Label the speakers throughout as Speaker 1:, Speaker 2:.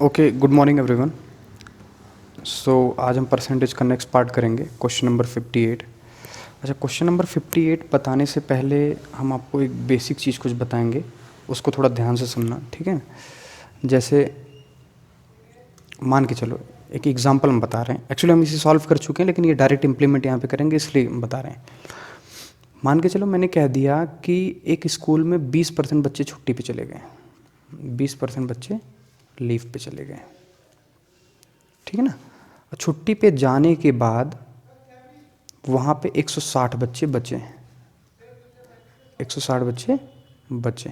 Speaker 1: Okay, good morning everyone. So आज हम percentage का नेक्स्ट पार्ट करेंगे, क्वेश्चन नंबर 58। अच्छा, क्वेश्चन नंबर 58 बताने से पहले हम आपको एक बेसिक चीज़ कुछ बताएंगे, उसको थोड़ा ध्यान से सुनना, ठीक है। जैसे मान के चलो, एक एग्जांपल हम बता रहे हैं। एक्चुअली हम इसे सॉल्व कर चुके हैं, लेकिन ये डायरेक्ट इम्प्लीमेंट यहाँ पे करेंगे, इसलिए हम बता रहे हैं। मान के चलो मैंने कह दिया कि एक स्कूल में 20% बच्चे छुट्टी पे चले गए, 20% बच्चे लीव पे चले गए, ठीक है ना। छुट्टी पे जाने के बाद वहाँ पे 160 बच्चे बचे, 160 बच्चे बचे।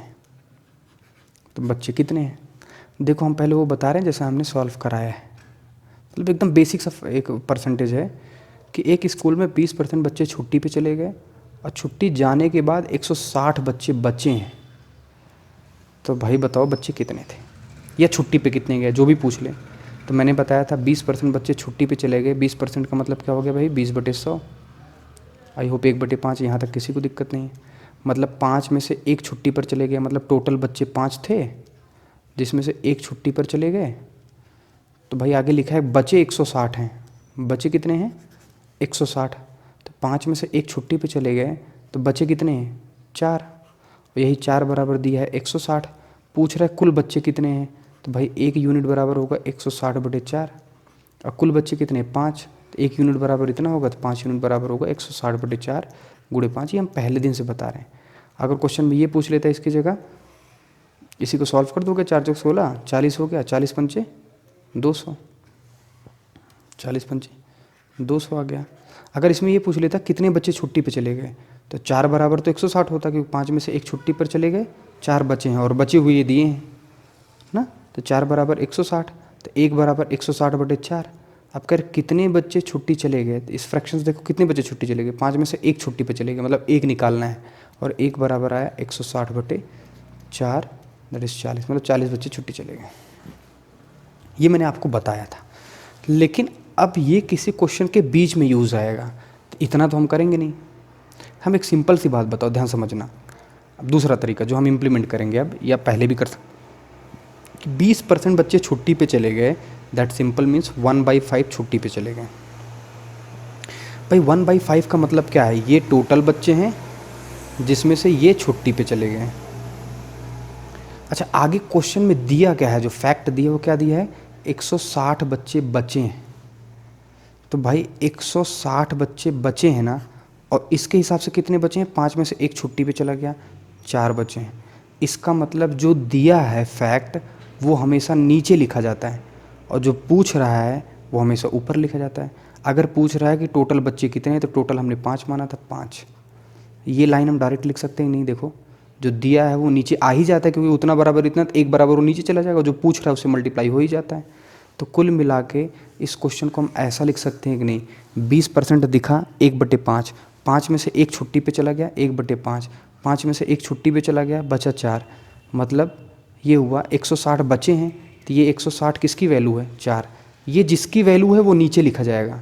Speaker 1: तो बच्चे कितने हैं? देखो, हम पहले वो बता रहे हैं जैसे हमने सॉल्व कराया है, मतलब एकदम बेसिक सा एक परसेंटेज है कि एक स्कूल में 20% बच्चे छुट्टी पे चले गए और छुट्टी जाने के बाद 160 बच्चे बचे हैं। तो भाई बताओ बच्चे कितने थे, या छुट्टी पे कितने गए, जो भी पूछ लें। तो मैंने बताया था 20% बच्चे छुट्टी पे चले गए। 20% का मतलब क्या हो गया भाई? 20/100। आई होप 1/5 यहाँ तक किसी को दिक्कत नहीं है। मतलब 5 में से एक छुट्टी पर चले गए, मतलब टोटल बच्चे 5 थे, जिसमें से एक छुट्टी पर चले गए। तो भाई आगे लिखा है बचे 160 हैं। बचे कितने हैं? 160। तो 5 में से एक छुट्टी पे चले गए, तो बचे कितने हैं? 4। और यही 4 बराबर दिया है 160। पूछ रहा है कुल बच्चे कितने हैं, तो भाई एक यूनिट बराबर होगा 160/4। और कुल बच्चे कितने? 5। तो एक यूनिट बराबर इतना होगा, तो 5 यूनिट बराबर होगा 160/4 गुणे 5। ये हम पहले दिन से बता रहे हैं। अगर क्वेश्चन में ये पूछ लेता है इसकी जगह, इसी को सॉल्व कर दोगे। 4 × 16 40 हो गया, 40 पंचे 200, 40 पंचे 200 आ गया। अगर इसमें ये पूछ लेता कितने बच्चे छुट्टी पे चले गए, तो 4 बराबर तो 160 होता, क्योंकि 5 में से एक छुट्टी पर चले गए, 4 बचे हैं और बचे हुए ये दिए हैं ना। तो 4 बराबर 160, तो 1 बराबर 160/4। अब कर कितने बच्चे छुट्टी चले गए, तो इस फ्रैक्शन से देखो कितने बच्चे छुट्टी चले गए। 5 में से एक छुट्टी पे चले गए, मतलब एक निकालना है, और 1 बराबर आया 160/4, दैट इज़ 40, मतलब 40 बच्चे छुट्टी चले गए। ये मैंने आपको बताया था, लेकिन अब ये किसी क्वेश्चन के बीच में यूज़ आएगा, तो इतना तो हम करेंगे नहीं। हम एक सिंपल सी बात बताओ, ध्यान समझना। अब दूसरा तरीका जो हम इम्प्लीमेंट करेंगे अब, या पहले भी कर सकते, कि 20% बच्चे छुट्टी पे चले गए, दैट सिंपल मीन्स 1/5 छुट्टी पे चले गए। भाई 1/5 का मतलब क्या है? ये टोटल बच्चे हैं जिसमें से ये छुट्टी पे चले गए। अच्छा, आगे क्वेश्चन में दिया क्या है, जो फैक्ट दिया वो क्या दिया है? 160 बच्चे बचे हैं। तो भाई 160 बच्चे बचे हैं ना, और इसके हिसाब से कितने बचे हैं? 5 में से एक छुट्टी पे चला गया, 4 बचे हैं। इसका मतलब जो दिया है फैक्ट, वो हमेशा नीचे लिखा जाता है, और जो पूछ रहा है वो हमेशा ऊपर लिखा जाता है। अगर पूछ रहा है कि टोटल बच्चे कितने हैं, तो टोटल हमने 5 माना था, 5। ये लाइन हम डायरेक्ट लिख सकते हैं नहीं? देखो, जो दिया है वो नीचे आ ही जाता है, क्योंकि उतना बराबर इतना, तो एक बराबर वो नीचे चला जाएगा, जो पूछ रहा है उससे मल्टीप्लाई हो ही जाता है। तो कुल मिला के इस क्वेश्चन को हम ऐसा लिख सकते हैं कि नहीं, 20% दिखा 1/5, 5 में से एक छुट्टी पे चला गया 1/5, 5 में से एक छुट्टी पे चला गया, बचा 4, मतलब ये हुआ 160 बचे हैं। तो ये 160 किसकी वैल्यू है? 4। ये जिसकी वैल्यू है वो नीचे लिखा जाएगा,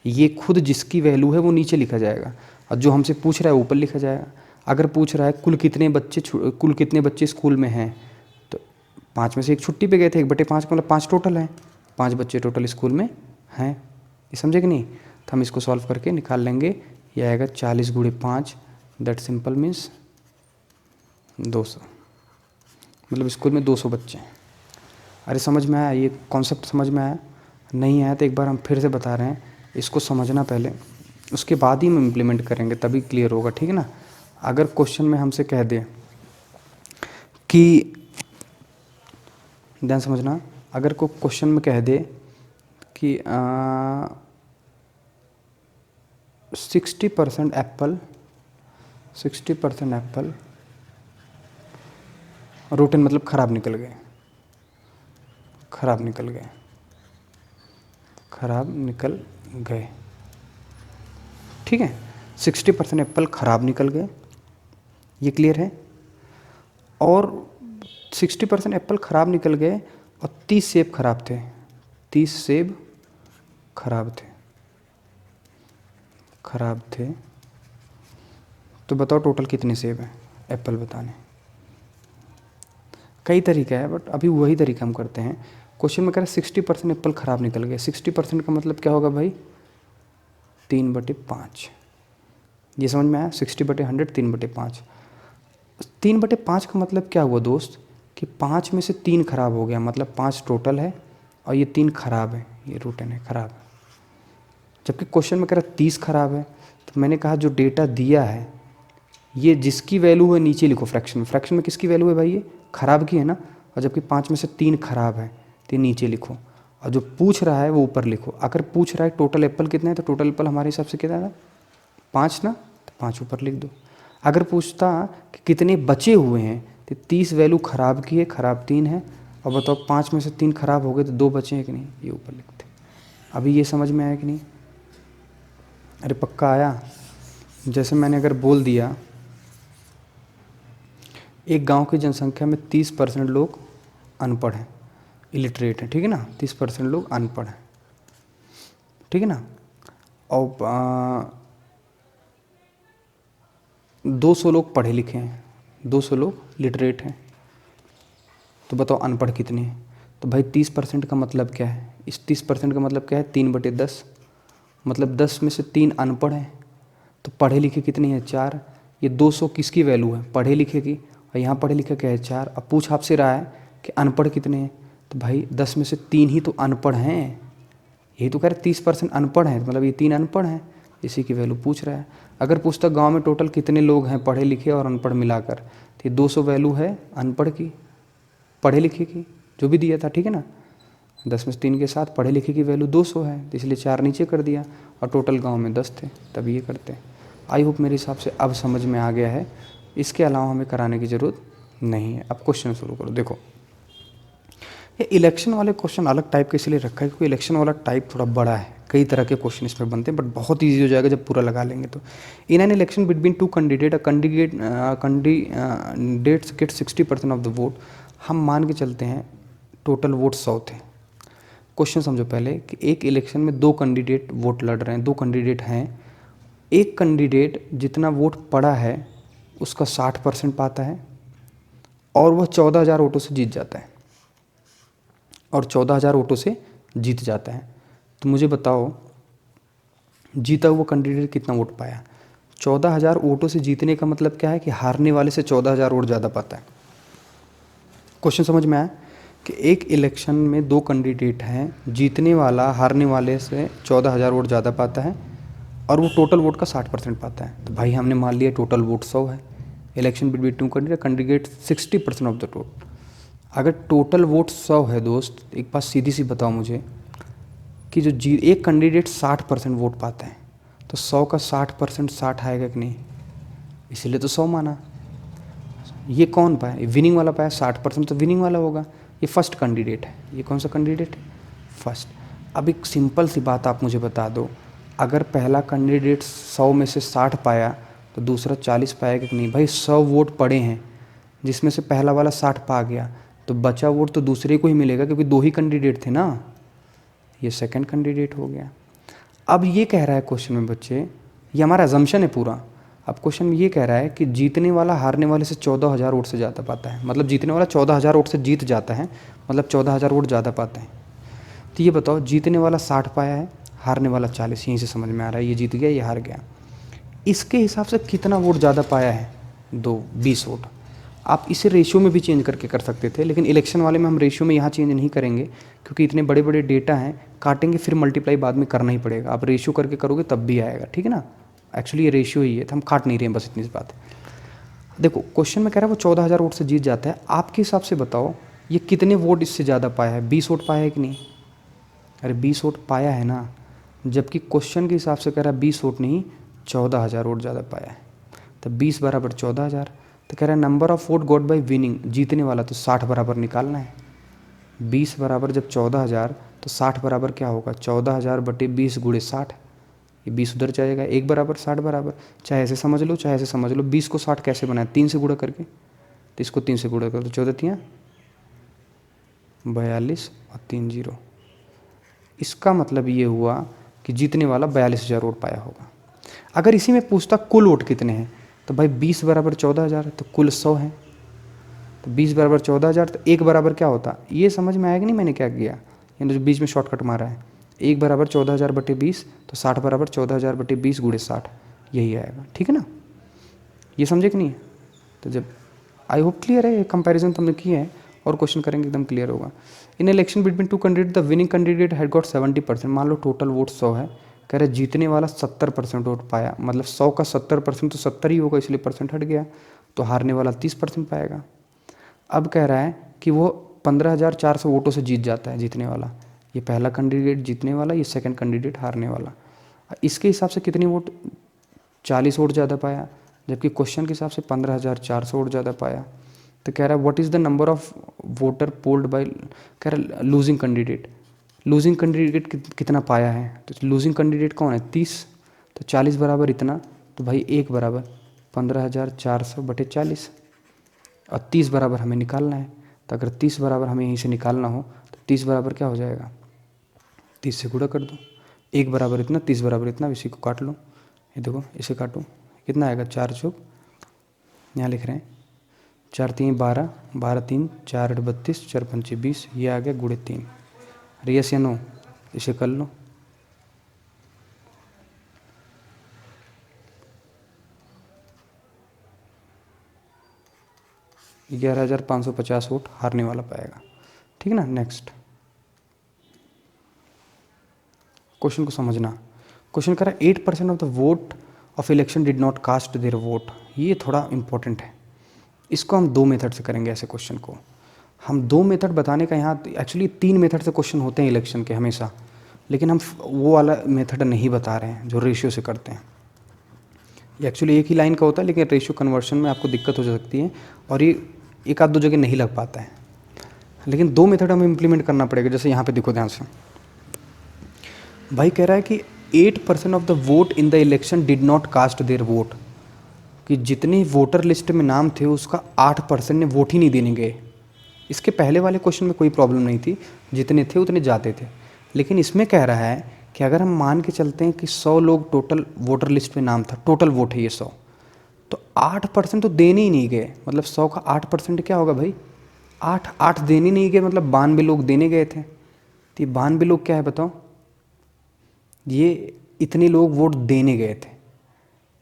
Speaker 1: ये खुद जिसकी वैल्यू है वो नीचे लिखा जाएगा, और जो हमसे पूछ रहा है ऊपर लिखा जाएगा। अगर पूछ रहा है कुल कितने बच्चे स्कूल में हैं, तो 5 में से एक छुट्टी पे गए थे, 1/5 मतलब 5 टोटल हैं, 5 बच्चे टोटल स्कूल में हैं। ये समझे कि नहीं? तो हम इसको सॉल्व करके निकाल लेंगे। ये आएगा 40 × 5, दैट सिंपल मीन्स 200, मतलब स्कूल में 200 बच्चे हैं। अरे समझ में आया? ये कॉन्सेप्ट समझ में आया? नहीं आया तो एक बार हम फिर से बता रहे हैं, इसको समझना पहले, उसके बाद ही हम इम्प्लीमेंट करेंगे, तभी क्लियर होगा, ठीक है ना। अगर क्वेश्चन में हमसे कह दे कि, ध्यान समझना, अगर कोई क्वेश्चन में कह दे कि 60% एप्पल, 60% एप्पल रोटन, मतलब ख़राब निकल गए, ख़राब निकल गए, ख़राब निकल गए, ठीक है। 60% एप्पल ख़राब निकल गए, ये क्लियर है। और 60% एप्पल ख़राब निकल गए और 30 सेब ख़राब थे, 30 सेब ख़राब थे। तो बताओ टोटल कितने सेब हैं एप्पल बताने। कई तरीका है, बट अभी वही तरीका हम करते हैं। क्वेश्चन में कह रहा है 60% एप्पल ख़राब निकल गया। 60% का मतलब क्या होगा भाई? 3/5। ये समझ में आया? 60/100 3/5। 3/5 का मतलब क्या हुआ दोस्त कि 5 में से 3 खराब हो गया, मतलब 5 टोटल है और ये 3 खराब है, ये रूटन है खराब है। जबकि क्वेश्चन में कह रहा 30 खराब है, तो मैंने कहा जो डेटा दिया है ये जिसकी वैल्यू है नीचे लिखो फ्रैक्शन में। फ्रैक्शन में किसकी वैल्यू है भाई? ये खराब की है ना। और जबकि 5 में से 3 खराब है तो ये नीचे लिखो, और जो पूछ रहा है वो ऊपर लिखो। अगर पूछ रहा है टोटल एप्पल कितने हैं तो टोटल एप्पल हमारे हिसाब से कितना था? 5 ना, तो 5 ऊपर लिख दो। अगर पूछता कि कितने बचे हुए हैं तो 30 वैल्यू ख़राब की है, ख़राब 3 है, और बताओ 5 में से 3 खराब हो गए तो 2 बचे हैं कि नहीं, ये ऊपर लिखते। अभी ये समझ में आया कि नहीं? अरे पक्का आया? जैसे मैंने अगर बोल दिया एक गांव की जनसंख्या में 30% लोग अनपढ़ हैं, इलिटरेट हैं, ठीक है ना, 30% लोग अनपढ़ हैं, ठीक है ना, और 200 लोग पढ़े लिखे हैं, 200 लोग लिटरेट हैं, तो बताओ अनपढ़ कितने हैं? तो भाई 30% का मतलब क्या है? इस 30% का मतलब क्या है? 3/10, मतलब 10 में से 3 अनपढ़ हैं, तो पढ़े लिखे कितने हैं? 4। ये 200 किसकी वैल्यू है? पढ़े लिखे की, और यहाँ पढ़े लिखे क्या है? 4। अब पूछ आपसे रहा है कि अनपढ़ कितने हैं, तो भाई 10 में से 3 ही तो अनपढ़ हैं। यही तो कह रहे 30% अनपढ़ हैं, मतलब ये 3 अनपढ़ हैं, इसी की वैल्यू पूछ रहा है। अगर पूछता गांव में टोटल कितने लोग हैं पढ़े लिखे और अनपढ़ मिलाकर, तो ये 200 वैल्यू है अनपढ़ की, पढ़े लिखे की जो भी दिया था, ठीक है ना। 10 में से 3 के साथ पढ़े लिखे की वैल्यू 200 है, तो इसलिए 4 नीचे कर दिया, और टोटल गांव में 10 थे, तब ये करते हैं। आई होप मेरे हिसाब से अब समझ में आ गया है। इसके अलावा हमें कराने की ज़रूरत नहीं है। अब क्वेश्चन शुरू करो। देखो ये इलेक्शन वाले क्वेश्चन अलग टाइप के इसलिए रखा है क्योंकि इलेक्शन वाला टाइप थोड़ा बड़ा है, कई तरह के क्वेश्चन इसमें बनते हैं, बट बहुत ईजी हो जाएगा जब पूरा लगा लेंगे तो। In an election between 2 candidate, candidates get 60% of the vote. हम मान के चलते हैं टोटल वोट 100 थे। क्वेश्चन समझो पहले कि एक इलेक्शन में 2 कैंडिडेट वोट लड़ रहे हैं, 2 कैंडिडेट हैं। एक कैंडिडेट जितना वोट पड़ा है उसका 60% पाता है और वह 14,000 वोटों से जीत जाता है, और 14,000 वोटों से जीत जाता है। तो मुझे बताओ जीता हुआ कैंडिडेट कितना वोट पाया? 14,000 वोटों से जीतने का मतलब क्या है कि हारने वाले से 14,000 वोट ज़्यादा पाता है। क्वेश्चन समझ में आया कि एक इलेक्शन में 2 कैंडिडेट हैं, जीतने वाला हारने वाले से 14,000 वोट ज़्यादा पाता है और वो टोटल वोट का 60% पाता है। तो भाई हमने मान लिया टोटल वोट 100 है। Election between 2 candidate, candidate 60% of the vote. अगर टोटल वोट 100 है दोस्त, एक बात सीधी सी बताओ मुझे कि जो एक कैंडिडेट 60% वोट पाता है, तो 100 का 60% 60 आएगा कि नहीं? इसीलिए तो 100 माना। ये कौन पाया? विनिंग वाला पाया, 60% तो विनिंग वाला होगा। ये फर्स्ट कैंडिडेट है। ये कौन सा कैंडिडेट है? फर्स्ट। अब एक सिंपल सी बात आप मुझे बता दो, अगर पहला कैंडिडेट 100 में से 60 पाया तो दूसरा 40 पाएगा कि नहीं? भाई 100 वोट पड़े हैं जिसमें से पहला वाला 60 पा गया, तो बचा वोट तो दूसरे को ही मिलेगा क्योंकि 2 ही कैंडिडेट थे ना। ये सेकंड कैंडिडेट हो गया। अब ये कह रहा है क्वेश्चन में बच्चे, ये हमारा अजम्पशन है पूरा। अब क्वेश्चन में ये कह रहा है कि जीतने वाला हारने वाले से 14,000 वोट से ज़्यादा पाता है, मतलब जीतने वाला 14,000 वोट से जीत जाता है, मतलब 14,000 वोट ज़्यादा पाते हैं। तो ये बताओ जीतने वाला 60 पाया है, हारने वाला 40। यहीं से समझ में आ रहा है ये जीत गया ये हार गया। इसके हिसाब से कितना वोट ज़्यादा पाया है? 20 वोट। आप इसे रेशियो में भी चेंज करके कर सकते थे, लेकिन इलेक्शन वाले में हम रेशियो में यहाँ चेंज नहीं करेंगे क्योंकि इतने बड़े बड़े डेटा हैं, काटेंगे फिर मल्टीप्लाई बाद में करना ही पड़ेगा। आप रेशियो करके करोगे तब भी आएगा, ठीक है ना। एक्चुअली ये रेशियो ही है, तो हम काट नहीं रहे हैं, बस इतनी सी बात है। देखो क्वेश्चन में कह रहा है वो 14,000 वोट से जीत जाता है। आपके हिसाब से बताओ ये कितने वोट इससे ज़्यादा पाया है? 20 वोट पाया है कि नहीं? अरे 20 वोट पाया है ना, जबकि क्वेश्चन के हिसाब से कह रहा है 20 वोट नहीं 14,000 वोट ज़्यादा पाया है। तो 20 बराबर 14,000। तो कह रहा है number of vote got bye winning, जीतने वाला, तो 60 बराबर निकालना है। 20 बराबर जब 14,000 तो 60 बराबर क्या होगा? 14,000 बटे 20 गुणे 60। ये 20 उधर जाएगा, 1 बराबर 60 बराबर। चाहे ऐसे समझ लो चाहे ऐसे समझ लो। 20 को 60 कैसे बनाए? 3 से गुणा करके। तो इसको 3 से गुणा कर दो, 14 42 और 3 0। इसका मतलब ये हुआ कि जीतने वाला 42,000 वोट पाया होगा। अगर इसी में पूछता कुल वोट कितने हैं, तो भाई 20 बराबर 14,000 तो कुल 100 है। तो 20 बराबर 14,000, तो 1 बराबर क्या होता, ये समझ में आया कि नहीं मैंने क्या किया, यानी जो बीच में शॉर्टकट मारा है। 1 बराबर 14,000 बटे 20, तो 60 बराबर 14,000 बटे 20 गुणे 60, यही आएगा। ठीक है ना, ये समझे कि नहीं? तो जब आई होप क्लियर है, कंपैरिजन तुमने किए हैं और क्वेश्चन करेंगे एकदम क्लियर होगा। In election between two candidate the winning candidate had got 70%। मान लो टोटल वोट 100 है, कह रहे जीतने वाला 70% वोट पाया, मतलब 100 का 70% तो 70 ही होगा, इसलिए परसेंट हट गया, तो हारने वाला 30% पाएगा। अब कह रहा है कि वो 15,400 वोटों से जीत जाता है जीतने वाला, ये पहला कैंडिडेट जीतने वाला, ये सेकंड कैंडिडेट हारने वाला। इसके हिसाब से कितनी वोट, 40 वोट ज़्यादा पाया, जबकि क्वेश्चन के हिसाब से 15,400 वोट ज़्यादा पाया। तो कह रहा है what is the number of voter polled by, कह रहा है लूजिंग कैंडिडेट, लूजिंग कैंडिडेट कितना पाया है, तो लूजिंग कैंडिडेट कौन है 30, तो 40 बराबर इतना, तो भाई 1 बराबर 15,400 बटे 40, और 30 बराबर हमें निकालना है। तो अगर 30 बराबर हमें यहीं से निकालना हो तो 30 बराबर क्या हो जाएगा, 30 से गुणा कर दो, 1 बराबर इतना, 30 बराबर इतना, इसी को काट लो, ये देखो इसे काटो, कितना आएगा 4 चौक, यहाँ लिख रहे हैं 4 3 12, 12 3 4 8 32, 4 5 20, ये आ गया गुणे 3। यस या नो, इसे कर लो। $11,550 वोट हारने वाला पाएगा। ठीक है ना। नेक्स्ट क्वेश्चन को समझना। क्वेश्चन कह रहा है 8% of the vote of election did not cast their vote. ये थोड़ा इंपॉर्टेंट है, इसको हम 2 मेथड से करेंगे। ऐसे क्वेश्चन को हम 2 मेथड बताने का, यहाँ एक्चुअली 3 मेथड से क्वेश्चन होते हैं इलेक्शन के हमेशा, लेकिन हम वो वाला मेथड नहीं बता रहे हैं जो रेशियो से करते हैं। ये एक्चुअली एक ही लाइन का होता है, लेकिन रेशियो कन्वर्शन में आपको दिक्कत हो सकती है, और ये एक आध 2 जगह नहीं लग पाता है। लेकिन 2 मेथड हमें इम्प्लीमेंट करना पड़ेगा। जैसे यहाँ पे देखो ध्यान से, भाई कह रहा है कि 8% of the vote in the election did not cast their vote, कि जितने वोटर लिस्ट में नाम थे उसका 8% ने वोट ही नहीं देने गए। इसके पहले वाले क्वेश्चन में कोई प्रॉब्लम नहीं थी, जितने थे उतने जाते थे। लेकिन इसमें कह रहा है कि अगर हम मान के चलते हैं कि 100 लोग टोटल वोटर लिस्ट में नाम था, टोटल वोट है ये 100, तो 8% तो देने ही नहीं गए। मतलब 100 का 8% क्या होगा भाई, 8 देने नहीं गए, मतलब 92 लोग देने गए थे। तो ये 92 लोग क्या है बताओ, ये इतने लोग वोट देने गए थे,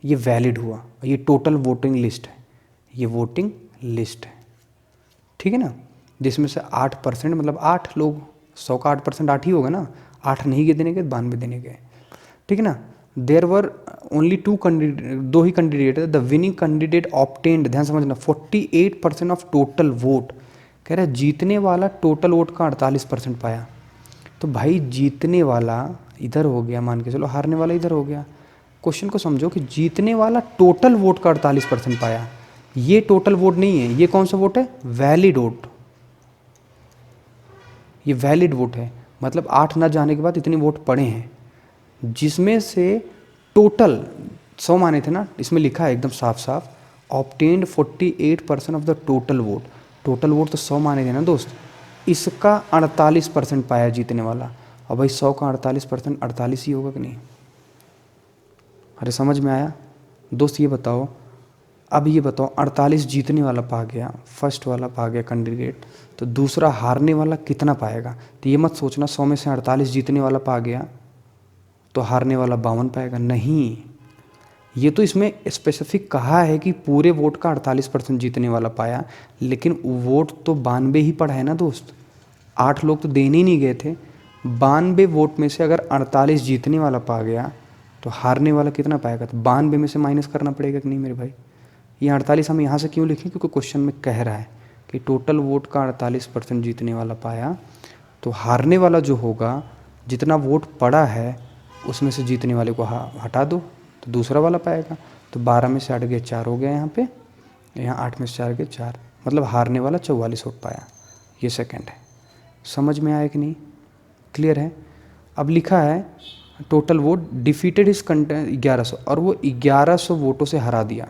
Speaker 1: ये वैलिड हुआ। ये टोटल वोटिंग लिस्ट है, ये वोटिंग लिस्ट है। ठीक है ना, जिसमें से 8% मतलब 8 लोग, 100 का 8% 8 ही होगा ना, 8 नहीं गए देने गए, 92 देने गए। ठीक है ना। देयर वर ओनली 2 कैंडिडेट, 2 ही कैंडिडेट है। द विनिंग कैंडिडेट ऑब्टेन्ड, ध्यान समझना, 48% ऑफ टोटल वोट। कह रहा है जीतने वाला टोटल वोट का 48% पाया। तो भाई जीतने वाला इधर हो गया, मान के चलो हारने वाला इधर हो गया। क्वेश्चन को समझो कि जीतने वाला टोटल वोट का 48% पाया। ये टोटल वोट नहीं है, ये कौन सा वोट है, वैलिड वोट। ये वैलिड वोट है, मतलब 8 ना जाने के बाद इतने वोट पड़े हैं, जिसमें से टोटल 100 माने थे ना, इसमें लिखा है एकदम साफ साफ, obtained 48% of the total vote. Total vote तो 100 माने थे ना दोस्त, इसका 48% पाया जीतने वाला। और भाई 100 का 48% 48 ही होगा कि नहीं। अरे समझ में आया दोस्त। ये बताओ, अब ये बताओ 48 जीतने वाला पा गया, फर्स्ट वाला पा गया कैंडिडेट, तो दूसरा हारने वाला कितना पाएगा। तो ये मत सोचना 100 में से 48 जीतने वाला पा गया तो हारने वाला 52 पाएगा, नहीं। ये तो इसमें स्पेसिफिक कहा है कि पूरे वोट का 48% जीतने वाला पाया, लेकिन वोट तो 92 ही पड़ा है ना दोस्त। 8 लोग तो देने ही नहीं गए थे। 92 वोट में से अगर 48 जीतने वाला पा गया तो हारने वाला कितना पाएगा, तो 92 में से माइनस करना पड़ेगा कि नहीं मेरे भाई। ये 48 हम यहाँ से क्यों लिखें, क्योंकि क्वेश्चन में कह रहा है कि टोटल वोट का 48% जीतने वाला पाया, तो हारने वाला जो होगा, जितना वोट पड़ा है उसमें से जीतने वाले को हटा दो तो दूसरा वाला पाएगा। तो 12 में से 8 गए 4 हो गया यहाँ पे, यहाँ 8 में से 4 गए 4, मतलब हारने वाला 44 वोट पाया। ये सेकंड है। समझ में आया कि नहीं, क्लियर है। अब लिखा है टोटल वोट डिफीटेड इस कंटेंट 1100, और वो 1100 वोटों से हरा दिया।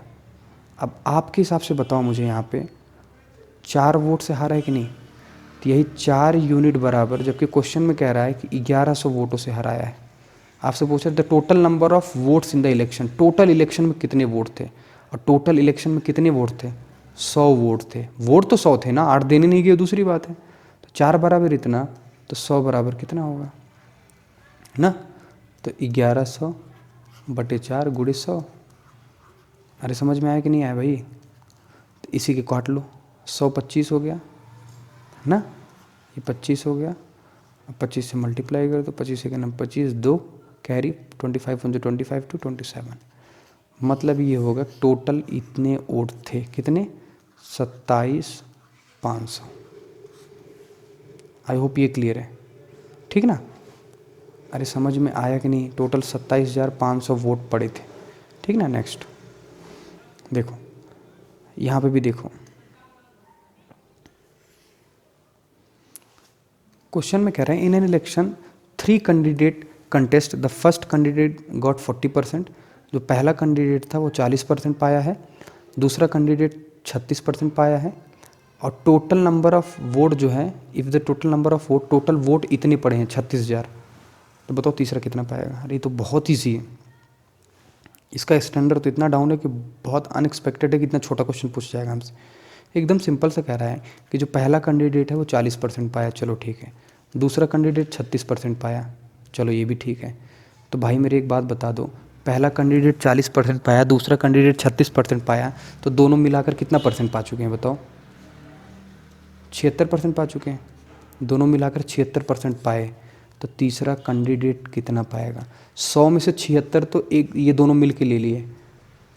Speaker 1: अब आपके हिसाब से बताओ मुझे, यहाँ पे 4 वोट से हारा है कि नहीं, तो यही 4 यूनिट बराबर, जबकि क्वेश्चन में कह रहा है कि 1100 वोटों से हराया है। आपसे पूछा the total number of votes in the election, total election में कितने वोट थे, और टोटल इलेक्शन में कितने वोट थे, 100 वोट थे, वोट तो 100 थे ना, 8 देने नहीं गए दूसरी बात है, तो 4 बराबर इतना, तो 100 बराबर कितना होगा ना, तो 1100 बटे 4 गुणे 100। अरे समझ में आया कि नहीं आया भाई? तो इसी के काट लो, 100 25 हो गया ना, ये 25 हो गया, अब 25 से मल्टीप्लाई कर दो, 25 से क्या 25, 2 कैरी 25 on 25 to 27, मतलब ये होगा टोटल इतने वोट थे, कितने 27,500। आई होप ये क्लियर है, ठीक ना? अरे समझ में आया कि नहीं? टोटल 27,500 वोट पड़े थे, ठीक ना? नेक्स्ट देखो, यहाँ पे भी देखो, क्वेश्चन में कह रहे हैं इन an election 3 candidate contest, the first candidate got 40%, जो पहला कैंडिडेट था वो 40% पाया है, दूसरा कैंडिडेट 36% पाया है, और टोटल नंबर ऑफ वोट जो है, if the total number of vote, total vote इतने पड़े हैं 36,000, तो बताओ तीसरा कितना पाएगा? अरे ये तो बहुत ईजी है, इसका स्टैंडर्ड तो इतना डाउन है कि बहुत अनएक्सपेक्टेड है कि इतना छोटा क्वेश्चन पूछ जाएगा हमसे। एकदम सिंपल से कह रहा है कि जो पहला कैंडिडेट है वो 40% पाया, चलो ठीक है, दूसरा कैंडिडेट 36% पाया, चलो ये भी ठीक है। तो भाई मेरी एक बात बता दो, पहला कैंडिडेट 40% पाया, दूसरा कैंडिडेट 36% पाया, तो दोनों मिलाकर कितना परसेंट पा चुके हैं बताओ? 76% पा चुके हैं, दोनों मिलाकर 76% पाए, तो तीसरा कैंडिडेट कितना पाएगा? 100 में से 76 तो एक ये दोनों मिल के ले लिए,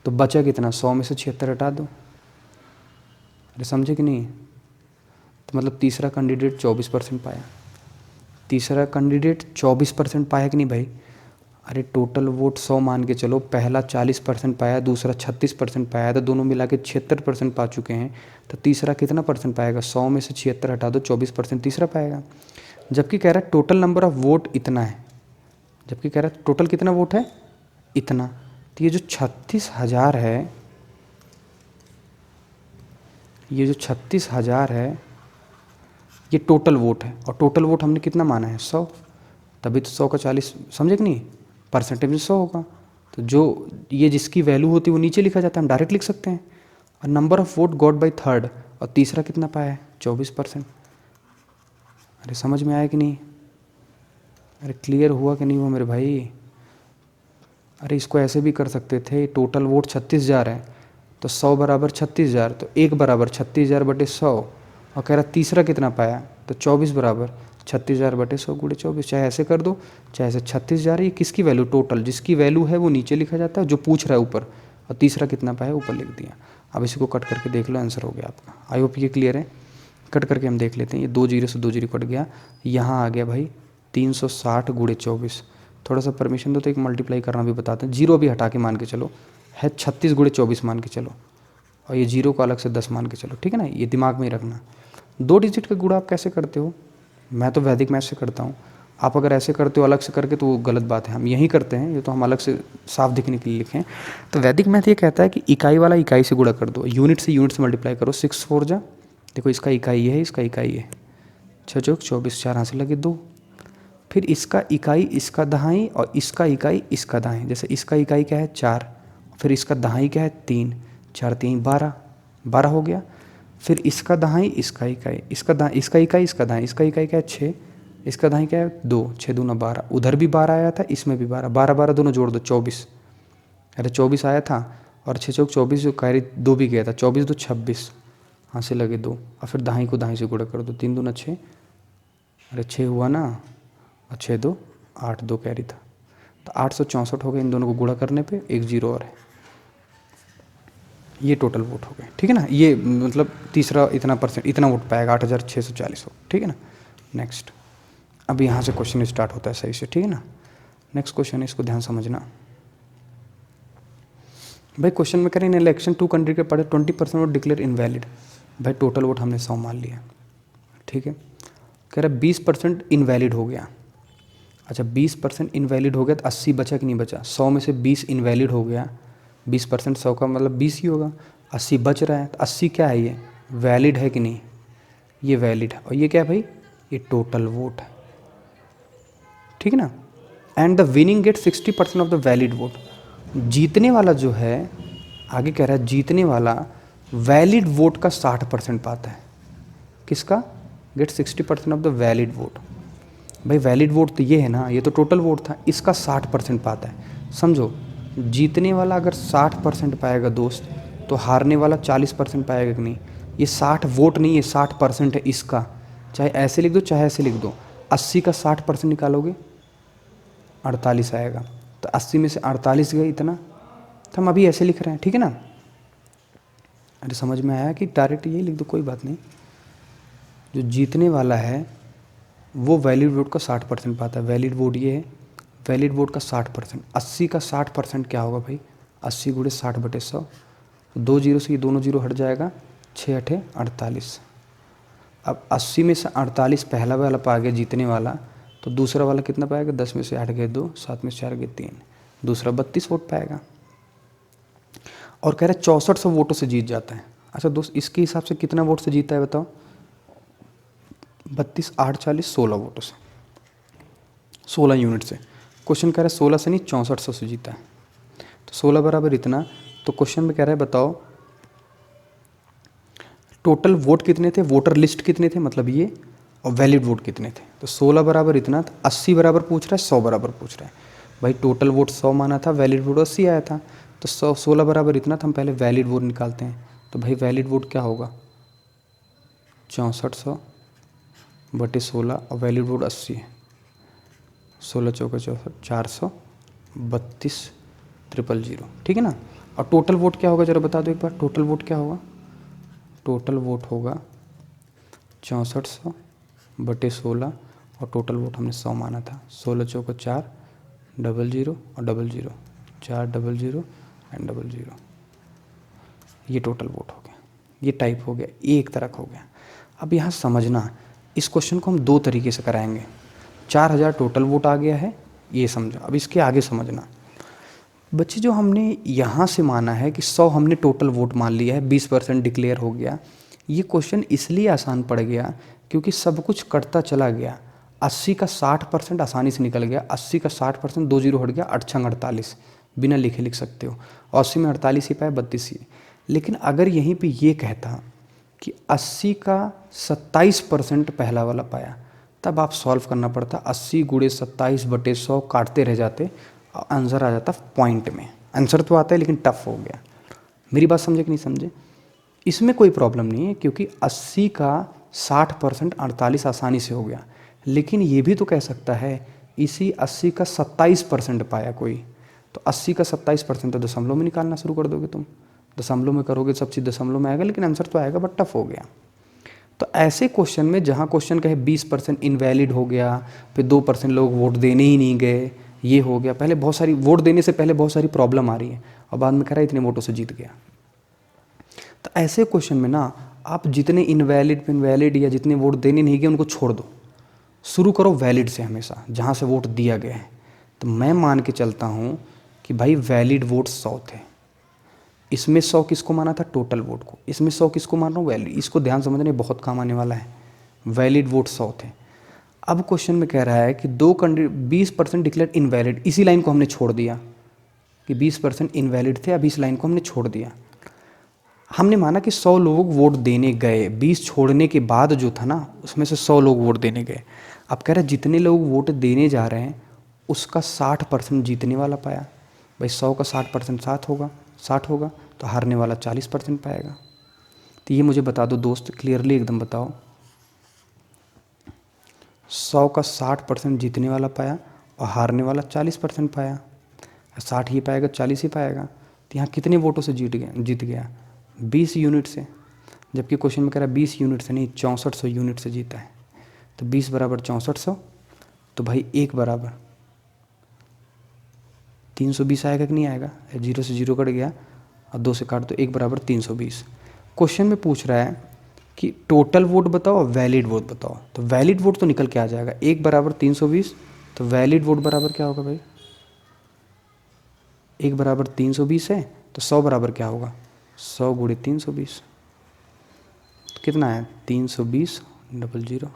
Speaker 1: तो बचा कितना? 100 में से 76 हटा दो। अरे समझे कि नहीं? तो मतलब तीसरा कैंडिडेट 24% पाया, तीसरा कैंडिडेट 24% पाया कि नहीं भाई? अरे टोटल वोट 100 मान के चलो, पहला 40% पाया, दूसरा 36% पाया, तो दोनों मिला के 76% पा चुके हैं, तो तीसरा कितना परसेंट पाएगा? 100 में से 76 हटा दो, 24% तीसरा पाएगा। जबकि कह रहा है टोटल नंबर ऑफ वोट इतना है, जबकि कह रहा है टोटल कितना वोट है? इतना, तो ये जो 36,000 है, ये जो 36,000 है ये टोटल वोट है, और टोटल वोट हमने कितना माना है? 100, तभी तो 100 का 40, समझे कि नहीं? परसेंटेज में 100 होगा, तो जो ये जिसकी वैल्यू होती है वो नीचे लिखा जाता है, हम डायरेक्ट लिख सकते हैं। और number of vote got by third, और तीसरा कितना पाया है? 24%। अरे समझ में आया कि नहीं? अरे क्लियर हुआ कि नहीं हुआ मेरे भाई? अरे इसको ऐसे भी कर सकते थे, टोटल वोट 36,000 है, तो 100 बराबर 36,000, तो 1 बराबर 36,000 बटे 100, और कह रहा तीसरा कितना पाया? तो 24 बराबर 36,000 बटे 100 गुणे 24, चाहे ऐसे कर दो चाहे ऐसे। 36,000 ये किसकी वैल्यू? टोटल, जिसकी वैल्यू है वो नीचे लिखा जाता है, जो पूछ रहा है ऊपर, और तीसरा कितना पाया ऊपर लिख दिया। अब इसी को कट करके देख लो, आंसर हो गया आपका। आई होप ये क्लियर है। कट करके हम देख लेते हैं, ये 2 जीरो से 2 जीरो कट गया, यहाँ आ गया भाई 360 गुणे 24। थोड़ा सा परमिशन दो तो एक मल्टीप्लाई करना भी बताते हैं, जीरो भी हटा के मान के चलो, है 36 गुणे 24 मान के चलो, और ये जीरो को अलग से 10 मान के चलो, ठीक है ना? ये दिमाग में ही रखना। 2 डिजिट का गुणा आप कैसे करते हो? मैं तो वैदिक मैथ से करता हूँ, आप अगर ऐसे करते हो अलग से करके तो वो गलत बात है, हम यही करते हैं, ये तो हम अलग से साफ दिखने के लिए लिखें। तो वैदिक मैथ ये कहता है कि इकाई वाला इकाई से गुणा कर दो, यूनिट से मल्टीप्लाई करो। 6 4 जा, देखो इसका इकाई ये है, इसका इकाई है, 6 चौक 24, 4 हाथ से लगे 2, फिर इसका इकाई इसका दहाई, और इसका इकाई इसका दाएं। जैसे इसका इकाई क्या है? 4, फिर इसका दहाई क्या है? 3, 4 3 12, 12 हो गया। फिर इसका दहाई इसका इकाई, इसका इकाई इसका दाएं, इसका इकाई क्या है? 6, इसका दाएं क्या है? 2, 6 दूना 12, उधर भी 12 आया था, इसमें भी 12, 12 12 दोनों जोड़ दो 24, अरे 24 आया था, और 6 चौक 24 जो कैरी 2 भी गया था, 24 2 26, हाँ से लगे 2, और फिर दाएं को दाएं से गुणा कर दो, 3 दूना 6, अरे 6 हुआ ना, और 6 2 8, 2 कैरी था, तो 864 हो गए इन दोनों को गुणा करने पे, एक जीरो और है, ये टोटल वोट हो गए, ठीक है ना? ये मतलब तीसरा इतना परसेंट, इतना वोट पाएगा, 8,640 हो, ठीक है ना? नेक्स्ट, अब यहाँ से क्वेश्चन स्टार्ट होता है सही से, ठीक है ना? नेक्स्ट क्वेश्चन है, इसको ध्यान समझना भाई। क्वेश्चन में करें इन इलेक्शन 2 कैंडिडेट के पड़े 20% वोट डिक्लेयर इनवैलिड। भाई टोटल वोट हमने 100 मान लिया, ठीक है? कह रहा 20% इनवैलिड हो गया। अच्छा 20% इनवैलिड हो गया, तो 80 बचा कि नहीं बचा? 100 में से 20 इनवैलिड हो गया, 20% 100 का मतलब 20 ही होगा, 80 बच रहा है, तो 80 क्या है? ये वैलिड है कि नहीं? ये वैलिड है, और ये क्या है भाई? ये टोटल वोट है, ठीक है ना? And the winning get 60% of the valid vote. जीतने वाला जो है, आगे कह रहा है जीतने वाला वैलिड वोट का 60% पाता है। किसका? Get 60% of the valid vote. भाई वैलिड वोट तो ये है ना, ये तो टोटल वोट था, इसका 60% पाता है। समझो, जीतने वाला अगर 60% पाएगा दोस्त, तो हारने वाला 40% पाएगा कि नहीं? ये 60 वोट नहीं है, 60% है इसका। चाहे ऐसे लिख दो चाहे ऐसे लिख दो। 80 का 60% निकालोगे 48 आएगा। तो 80 में से 48 गए इतना, तो हम अभी ऐसे लिख रहे हैं, ठीक है ना? अरे समझ में आया कि डायरेक्ट यही लिख दो, कोई बात नहीं। जो जीतने वाला है वो वैलिड वोट का 60% पाता है। वैलिड वोट ये है, वैलिड वोट का 60%। 80 का 60% क्या होगा भाई? 80 गुणे 60/100। 2 जीरो से ये दोनों जीरो हट जाएगा, 6 8 48। अब 80 में से 48 पहला वाला पा गया जीतने वाला, तो दूसरा वाला कितना पाएगा? 10 में से 8 गए 2, 7 में से 4 गए 3, दूसरा 32 वोट पाएगा। और कह रहे 6400 वोटों से जीत जाता है। अच्छा दोस्त, इसके हिसाब से कितना वोट से जीता है बताओ? 32 8 40 16 वोटों से, 16 यूनिट से। क्वेश्चन कह रहा है 16 से नहीं 6400 से जीता है। तो 16 बराबर इतना। तो क्वेश्चन में कह रहा है बताओ टोटल वोट कितने थे, वोटर लिस्ट कितने थे, मतलब ये, और वैलिड वोट कितने थे। तो 16 बराबर इतना, 80 बराबर पूछ रहा है, 100 बराबर पूछ रहा है। भाई टोटल वोट 100 माना था, वैलिड वोट 80 आया था, तो 16 बराबर इतना था। हम पहले वैलिड वोट निकालते हैं। तो भाई वैलिड वोट क्या होगा? 6400/16, और वैलिड वोट 80 है। 16 चौका 64, 432 000, ठीक है ना? और टोटल वोट क्या होगा जरा बता दो एक बार, टोटल वोट क्या होगा? टोटल वोट होगा 6400/16, और टोटल वोट हमने 100 माना था। 16 चौका 4 00 और 00, 4 00 एंड 00। ये टोटल वोट हो गया, ये टाइप हो गया, ये एक तरह का हो गया। अब यहाँ समझना, इस क्वेश्चन को हम दो तरीके से कराएंगे। 4000 टोटल वोट आ गया है, ये समझो। अब इसके आगे समझना बच्चे, जो हमने यहाँ से माना है कि 100 हमने टोटल वोट मान लिया है, 20% डिक्लेयर हो गया। ये क्वेश्चन इसलिए आसान पड़ गया क्योंकि सब कुछ कटता चला गया। 80 का 60% आसानी से निकल गया। 80 का 60%, 2 जीरो हट गया, 8 छंग 48, बिना लिखे लिख सकते हो। 80 में 48 ही पाए, 32 ही। लेकिन अगर यहीं पे ये कहता कि 80 का 27% पहला वाला पाया, तब आप सॉल्व करना पड़ता। 80 गुणे 27/100 काटते रह जाते, आंसर आ जाता पॉइंट में। आंसर तो आता है लेकिन टफ हो गया। मेरी बात समझे कि नहीं समझे? इसमें कोई प्रॉब्लम नहीं है क्योंकि 80 का 60% 48 आसानी से हो गया। लेकिन ये भी तो कह सकता है इसी 80 का 27% पाया कोई, तो 80 का 27% तो दशमलव में निकालना शुरू कर दोगे तुम। दशमलव में करोगे सब चीज़ दशमलव में आएगा, लेकिन आंसर तो आएगा, बट टफ हो गया। तो ऐसे क्वेश्चन में जहाँ क्वेश्चन कहे 20% इनवैलिड हो गया, फिर 2% लोग वोट देने ही नहीं गए, ये हो गया, पहले बहुत सारी वोट देने से पहले बहुत सारी प्रॉब्लम आ रही है, और बाद में कह रहा है इतने वोटों से जीत गया। तो ऐसे क्वेश्चन में ना आप जितने इनवैलिड या जितने वोट देने नहीं गए उनको छोड़ दो, शुरू करो वैलिड से हमेशा, जहाँ से वोट दिया गया है। तो मैं मान के चलता हूँ कि भाई वैलिड वोट 100 थे। इसमें 100 किसको माना था? टोटल वोट को। इसमें 100 किसको मान रहा हूँ? वैलिड। इसको ध्यान समझने बहुत काम आने वाला है। वैलिड वोट 100 थे। अब क्वेश्चन में कह रहा है कि 20% डिक्लेयर इनवैलिड, इसी लाइन को हमने छोड़ दिया कि 20% इनवैलिड थे, अब इस लाइन को हमने छोड़ दिया। हमने माना कि 100 लोग वोट देने गए, 20 छोड़ने के बाद जो था ना उसमें से 100 लोग वोट देने गए। अब कह रहा है जितने लोग वोट देने जा रहे हैं उसका 60% जीतने वाला पाया। भाई 100 का 60% 60 होगा, तो हारने वाला 40% पाएगा। तो ये मुझे बता दो दोस्त, क्लियरली एकदम बताओ, 100 का 60% जीतने वाला पाया और हारने वाला 40% पाया। 60 ही पाएगा, 40 ही पाएगा, तो यहाँ कितने वोटों से जीत गया? 20 यूनिट से। जबकि क्वेश्चन में कह रहा है 20 यूनिट से नहीं, 6400 यूनिट से जीता है। तो 20 बराबर 6400, तो भाई 1 बराबर 320 आएगा कि नहीं आएगा? 0 से 0 कट गया और 2 से काट दो, 1 बराबर 320। क्वेश्चन में पूछ रहा है कि टोटल वोट बताओ और वैलिड वोट बताओ। तो वैलिड वोट तो निकल के आ जाएगा, 1 बराबर 320, तो वैलिड वोट बराबर क्या होगा भाई? 1 बराबर 320 है, तो 100 बराबर क्या होगा? 100 गुणे 320, तो कितना है? 320 00,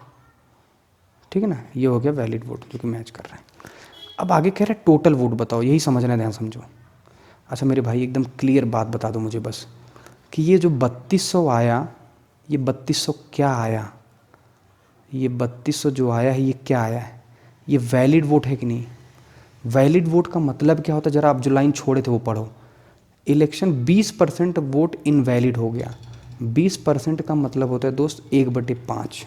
Speaker 1: ठीक है ना? ये हो गया वैलिड वोट जो कि मैच कर रहा है। अब आगे कह रहा है टोटल वोट बताओ, यही समझना है, ध्यान समझो। अच्छा मेरे भाई एकदम क्लियर बात बता दो मुझे बस, कि ये जो 3200 आया, ये 3200 क्या आया, ये 3200 जो आया है ये क्या आया है, ये वैलिड वोट है कि नहीं। वैलिड वोट का मतलब क्या होता है, जरा आप जो लाइन छोड़े थे वो पढ़ो। इलेक्शन 20% वोट इनवैलिड हो गया। 20% का मतलब होता है दोस्त 1/5।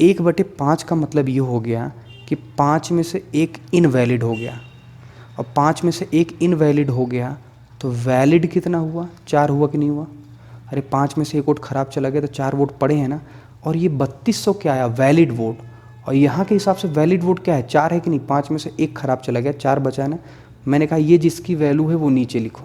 Speaker 1: 1/5 का मतलब ये हो गया कि 5 में से एक इनवैलिड हो गया, और 5 में से एक इनवैलिड हो गया तो वैलिड कितना हुआ, 4 हुआ कि नहीं हुआ। अरे 5 में से एक वोट खराब चला गया तो 4 वोट पड़े हैं ना। और ये 3200 क्या आया, वैलिड वोट। और यहाँ के हिसाब से वैलिड वोट क्या है, 4 है कि नहीं। 5 में से एक खराब चला गया, 4 बचा है ना। मैंने कहा ये जिसकी वैल्यू है वो नीचे लिखो।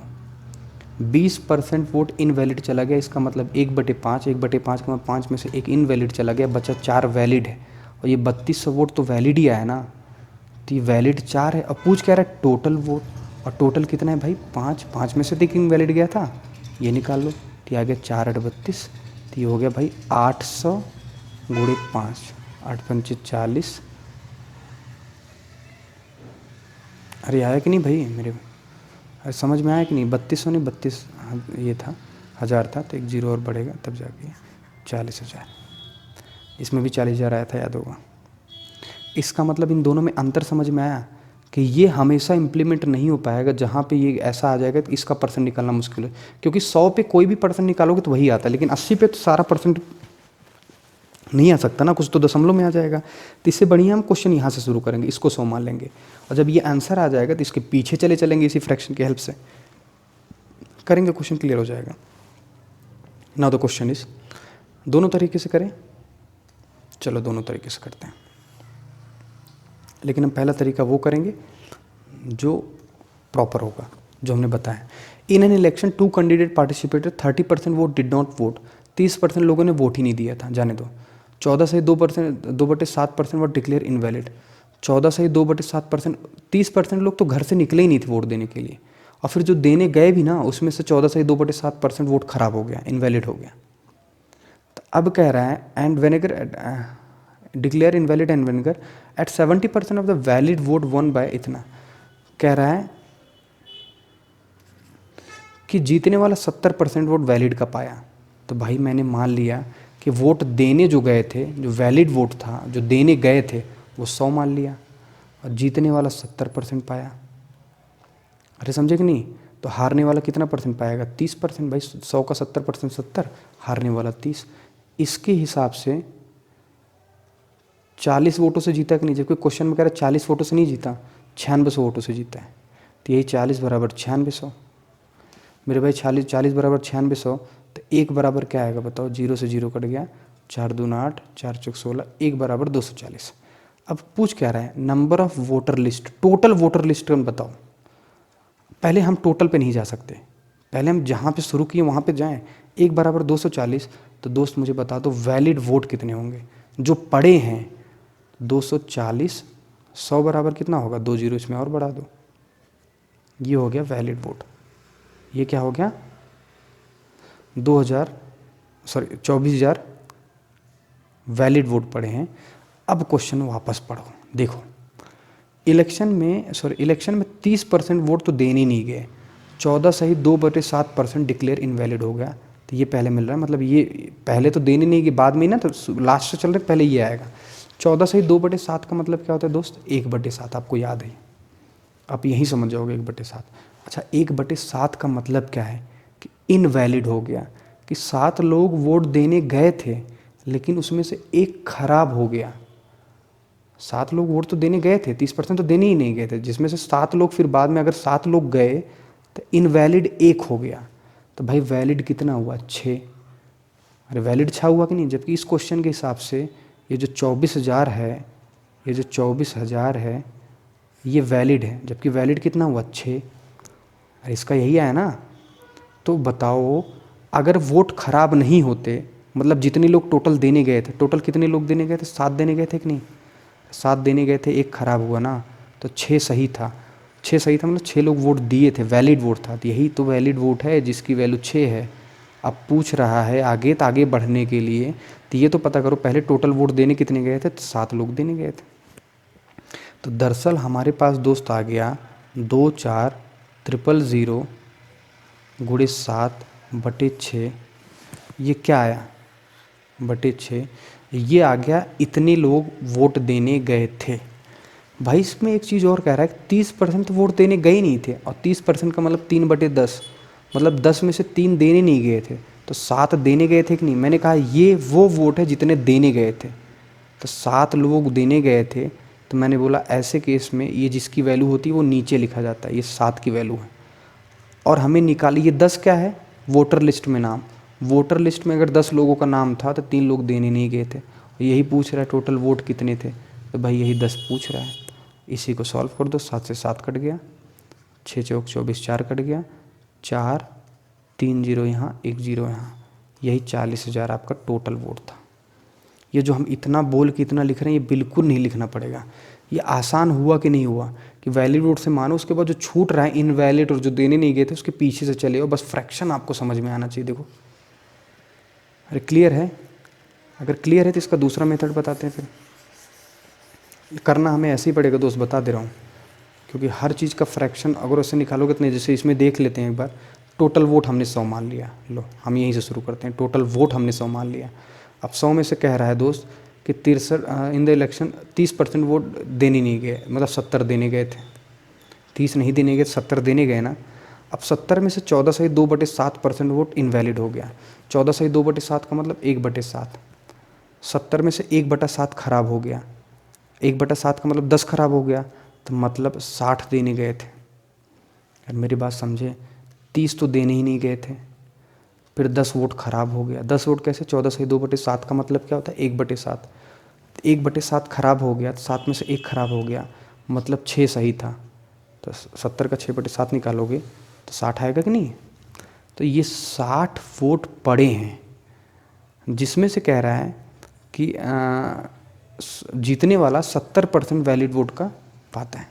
Speaker 1: 20% वोट इनवैलिड चला गया, इसका मतलब 1/5, 1/5 का मतलब 5 में से एक इनवैलिड चला गया, बचा 4 वैलिड है। और ये 3200 वोट तो वैलिड ही आया ना, तो ये वैलिड 4 है। अब पूछ क्या रहा है, टोटल वोट। और टोटल कितना है भाई, 5। 5 में से तो एक इनवैलिड गया था, ये निकाल लो। तो आ गया 4 8 32, तो ये हो गया भाई 800 गुणे 5, 8 पंचे 40। अरे आया कि नहीं भाई मेरे, अरे समझ में आया कि नहीं। 3200 नहीं 32 ये था, 1000 था, तो एक जीरो और बढ़ेगा तब जाके 40,000। इसमें भी 40,000 आया था, याद होगा। इसका मतलब इन दोनों में अंतर समझ में आया कि ये हमेशा इम्प्लीमेंट नहीं हो पाएगा जहाँ पे ये ऐसा आ जाएगा कि इसका परसेंट निकालना मुश्किल है। क्योंकि 100 पे कोई भी परसेंट निकालोगे तो वही आता है, लेकिन 80 पे तो सारा परसेंट नहीं आ सकता ना, कुछ तो दशमलव में आ जाएगा। तो इससे बढ़िया हम क्वेश्चन यहाँ से शुरू करेंगे, इसको 100 मान लेंगे, और जब ये आंसर आ जाएगा तो इसके पीछे चले चलेंगे, इसी फ्रैक्शन की हेल्प से करेंगे, क्वेश्चन क्लियर हो जाएगा। नाउ द क्वेश्चन इज, दोनों तरीके से करें, चलो दोनों तरीके से करते हैं, लेकिन हम पहला तरीका वो करेंगे जो प्रॉपर होगा, जो हमने बताया। इन an election 2 candidate participated, 30% vote did not vote. 30% लोगों ने वोट ही नहीं दिया था, जाने दो। 14 से 2/7% वोट डिक्लेयर इनवैलिड। 14 से 2/7%, 30% लोग तो घर से निकले ही नहीं थे वोट देने के लिए। और फिर जो देने गए भी ना, उसमें से 14 से 2/7% वोट खराब हो गया, इनवैलिड हो गया। तो अब कह रहा है एंड वेनेगर डिक्लेयर इनवैलिड एंड वेनेगर at 70% of the valid vote won by इतना। कह रहा है कि जीतने वाला 70% वोट वैलिड का पाया। तो भाई मैंने मान लिया कि वोट देने जो गए थे, जो वैलिड वोट था जो देने गए थे वो 100 मान लिया, और जीतने वाला 70% पाया। अरे समझे कि नहीं। तो हारने वाला कितना परसेंट पाएगा, 30%। भाई 100 का 70% 70, हारने वाला 30। इसके हिसाब से 40 वोटों से जीता कि नहीं, जबकि क्वेश्चन में कह रहा है 40 वोटों से नहीं जीता, 96 वोटों से जीता है। तो यही 40 बराबर 9600 मेरे भाई। 40 बराबर 9600, तो 1 बराबर क्या आएगा बताओ, 0 से 0 कट गया, 4 दूना 8, 4 चौक 16, 1 बराबर 240। अब पूछ क्या रहा है, number of voter list, total voter list का बताओ। पहले हम टोटल पे नहीं जा सकते, पहले हम जहाँ पे शुरू किए वहाँ पे जाएं। 1 बराबर 240, तो दोस्त मुझे बता दो वैलिड वोट कितने होंगे जो पड़े हैं। 240, 100 बराबर कितना होगा, 2 जीरो इसमें और बढ़ा दो, ये हो गया वैलिड वोट। ये क्या हो गया, 24,000 वैलिड वोट पड़े हैं। अब क्वेश्चन वापस पढ़ो, देखो इलेक्शन में 30% वोट तो देने ही नहीं गए, 14 सही 2/7% डिक्लेयर इनवैलिड हो गया। तो ये पहले मिल रहा है, मतलब ये पहले तो देने नहीं गए, बाद में ही ना, तो लास्ट से चल रहे पहले ये आएगा। 14 सही 2/7 का मतलब क्या होता है दोस्त, 1/7, आपको याद है, आप यहीं समझ जाओगे 1/7। अच्छा 1/7 का मतलब क्या है कि इनवैलिड हो गया, कि 7 लोग वोट देने गए थे लेकिन उसमें से एक खराब हो गया। 7 लोग वोट तो देने गए थे, 30% तो देने ही नहीं गए थे, जिसमें से 7 लोग, फिर बाद में अगर 7 लोग गए तो इनवैलिड 1 हो गया। तो भाई वैलिड कितना हुआ, 6। अरे वैलिड 6 हुआ कि नहीं, जबकि इस क्वेश्चन के हिसाब से ये जो 24,000 है, ये जो 24,000 है ये वैलिड है, जबकि वैलिड कितना हुआ, 6। अरे इसका यही आया ना। तो बताओ अगर वोट खराब नहीं होते, मतलब जितने लोग टोटल देने गए थे, टोटल कितने लोग देने गए थे, 7 देने गए थे कि नहीं, 7 देने गए थे, एक खराब हुआ ना, तो 6 सही था। 6 सही था मतलब 6 लोग वोट दिए थे, वैलिड वोट था। तो यही तो वैलिड वोट है जिसकी वैल्यू 6 है। अब पूछ रहा है आगे, तो आगे बढ़ने के लिए तो ये तो पता करो पहले टोटल वोट देने कितने गए थे, तो 7 लोग देने गए थे। तो दरअसल हमारे पास दोस्त आ गया 24,000 गुणे 7 बटे 6, ये क्या आया बटे 6, ये आ गया इतने लोग वोट देने गए थे। भाई इसमें एक चीज़ और कह रहा है 30% वोट देने गए नहीं थे, और 30% का मतलब 3/10, मतलब 10 में से 3 देने नहीं गए थे, तो 7 देने गए थे कि नहीं। मैंने कहा ये वो वोट है जितने देने गए थे, तो 7 लोग देने गए थे, तो मैंने बोला ऐसे केस में ये जिसकी वैल्यू होती है वो नीचे लिखा जाता है, ये 7 की वैल्यू है। और हमें निकाली, ये 10 क्या है, वोटर लिस्ट में नाम, वोटर लिस्ट में अगर 10 लोगों का नाम था तो 3 लोग देने नहीं गए थे, यही पूछ रहा है टोटल वोट कितने थे, तो भाई यही 10 पूछ रहा है। इसी को सॉल्व कर दो, 7 से 7 कट गया, 6 चौक 24, 4 कट गया, 4, 3 जीरो यहाँ, 1 जीरो यहाँ, यही 40,000 आपका टोटल वोट था। ये जो हम इतना बोल के इतना लिख रहे हैं ये बिल्कुल नहीं लिखना पड़ेगा। ये आसान हुआ कि नहीं हुआ कि वैलिड वोट से मानो, उसके बाद जो छूट रहा है इनवैलिड और जो देने नहीं गए थे उसके पीछे से चले, और बस फ्रैक्शन आपको समझ में आना चाहिए। देखो अरे क्लियर है, अगर क्लियर है तो इसका दूसरा मेथड बताते हैं। फिर करना हमें ऐसे ही पड़ेगा दोस्त, बता दे रहा हूँ, क्योंकि हर चीज़ का फ्रैक्शन अगर उससे निकालोगे तो नहीं। जैसे इसमें देख लेते हैं एक बार, टोटल वोट हमने 100 मान लिया, लो हम यहीं से शुरू करते हैं। टोटल वोट हमने 100 मान लिया। अब 100 में से कह रहा है दोस्त कि 63 इन द इलेक्शन 30% वोट देने नहीं गए, मतलब 70 देने गए थे, 30 नहीं देने गए, 70 देने गए ना। अब 70 में से 14/2/7% वोट इनवैलिड हो गया। 14/2/7 का मतलब 1/7। 70 में से 1/7 खराब हो गया, 1/7 का मतलब 10 खराब हो गया, तो मतलब 60 देने गए थे। यार मेरी बात समझे, 30 तो देने ही नहीं गए थे, फिर 10 वोट खराब हो गया। 10 वोट कैसे, 14/2/7 का मतलब क्या होता है 1/7, 1/7 खराब हो गया, तो 7 में से 1 खराब हो गया, मतलब 6 सही था। तो 70 का 6/7 निकालोगे तो 60 आएगा कि नहीं। तो ये 60 वोट पड़े हैं, जिसमें से कह रहा है कि जीतने वाला 70% वैलिड वोट का पाता है,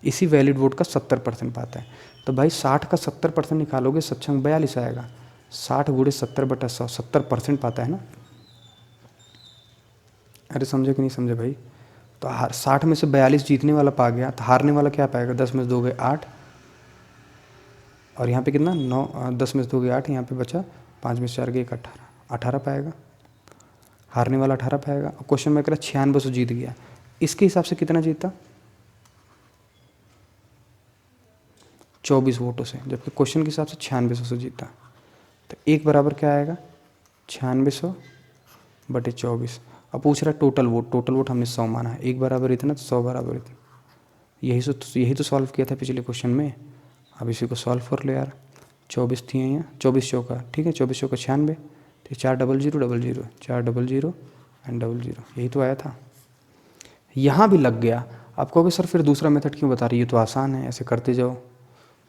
Speaker 1: इसी वैलिड वोट का 70% पाता है। तो भाई 60 का 70% निकालोगे 7×42 आएगा, 60 × 70/100, 70% पाता है ना। अरे समझे कि नहीं समझे भाई। तो 60 में से 42 जीतने वाला पा गया, तो हारने वाला क्या पाएगा, 10 में से 2 गए 8, और यहाँ पे कितना 9, 10 में से 2 गए 8, यहाँ पे बचा 5 में से 4 गए 1, 18 पाएगा। हारने वाला 18 पाएगा। और क्वेश्चन में कह रहा 96 जीत गया, इसके हिसाब से कितना जीता, 24 वोटों से, जबकि क्वेश्चन के हिसाब से 96 से जीता। तो एक बराबर क्या आएगा, 96/24। अब पूछ रहा है टोटल वोट, टोटल वोट हमने 100 माना है, एक बराबर इतना तो 100 बराबर इतना। यही तो सॉल्व किया था पिछले क्वेश्चन में। अब इसी को सॉल्व कर लो यार। 24 थी यहाँ, 24 चौका, ठीक है 24 चौका 96, तो 4 0 0 0 0, 4 0 0 एंड 0 0, यही तो आया था। यहाँ भी लग गया। आप कहोगे सर फिर दूसरा मेथड क्यों बता रही है, ये तो आसान है, ऐसे करते जाओ,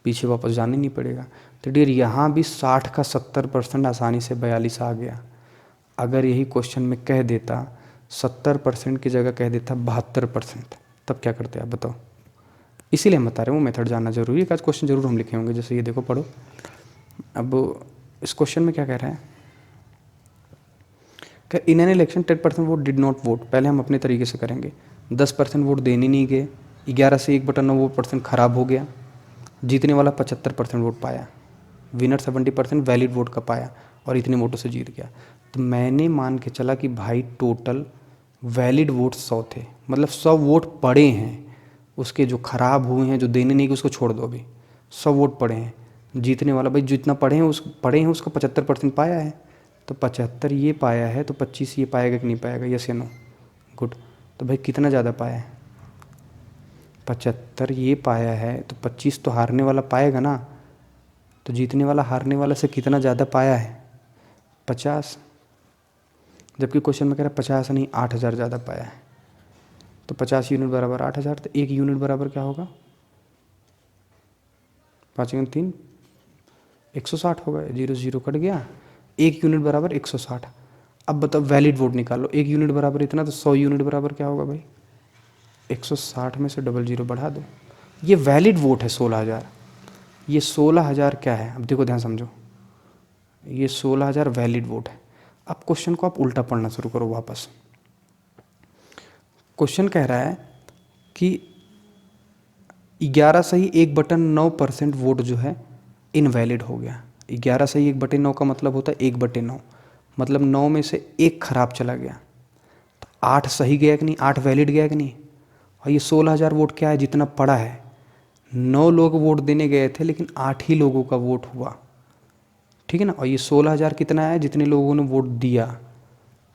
Speaker 1: पीछे वापस जाना नहीं पड़ेगा। तो डियर यहाँ भी 60 का 70% आसानी से 42 आ गया। अगर यही क्वेश्चन में कह देता 70% की जगह कह देता 72%, तब क्या करते आप बताओ। इसीलिए हम बता रहे हैं वो मेथड जानना जरूरी है। आज क्वेश्चन जरूर हम लिखे होंगे, जैसे ये देखो पढ़ो। अब इस क्वेश्चन में क्या कह रहा है कि इन an election 10% vote did not vote. पहले हम अपने तरीके से करेंगे। 10% वोट देने नहीं गए, 11 से 1/9% खराब हो गया, जीतने वाला 75% वोट पाया, विनर 70% वैलिड वोट का पाया और इतने वोटों से जीत गया। तो मैंने मान के चला कि भाई टोटल वैलिड वोट 100 थे, मतलब 100 वोट पड़े हैं, उसके जो खराब हुए हैं, जो देने नहीं गए उसको छोड़ दो, अभी 100 वोट पड़े हैं। जीतने वाला भाई जितना पढ़े हैं उसका 75% पाया है, तो 75 ये पाया है, तो 25 ये पाएगा कि नहीं पाएगा, यस या नो। गुड। तो भाई कितना ज़्यादा पाया है, 75 ये पाया है, तो 25 तो हारने वाला पाएगा ना। तो जीतने वाला हारने वाला से कितना ज़्यादा पाया है, 50, जबकि क्वेश्चन में कह रहा है 50 नहीं 8000 ज़्यादा पाया है। तो 50 यूनिट बराबर 8000, तो 1 यूनिट बराबर क्या होगा, 5 × 3 160 होगा, 0 0 कट गया, 1 यूनिट बराबर 160। अब बताओ वैलिड वोट निकालो, 1 यूनिट बराबर इतना, तो 100 यूनिट बराबर क्या होगा भाई, 160 में से 00 बढ़ा दो। ये वैलिड वोट है 16000, ये 16000 क्या है, अब देखो ध्यान समझो, ये 16000 वैलिड वोट है। अब क्वेश्चन को आप उल्टा पढ़ना शुरू करो वापस। क्वेश्चन कह रहा है कि 11 से ही 1/9% वोट जो है इनवैलिड हो गया, 11 सही 1/9 का मतलब होता है 1/9, मतलब 9 में से 1 खराब चला गया, तो 8 सही गया कि नहीं, 8 वैलिड गया कि नहीं। और ये 16,000 वोट क्या है, जितना पड़ा है, 9 लोग वोट देने गए थे लेकिन 8 ही लोगों का वोट हुआ, ठीक है ना। और ये 16,000 कितना है, जितने लोगों ने वोट दिया,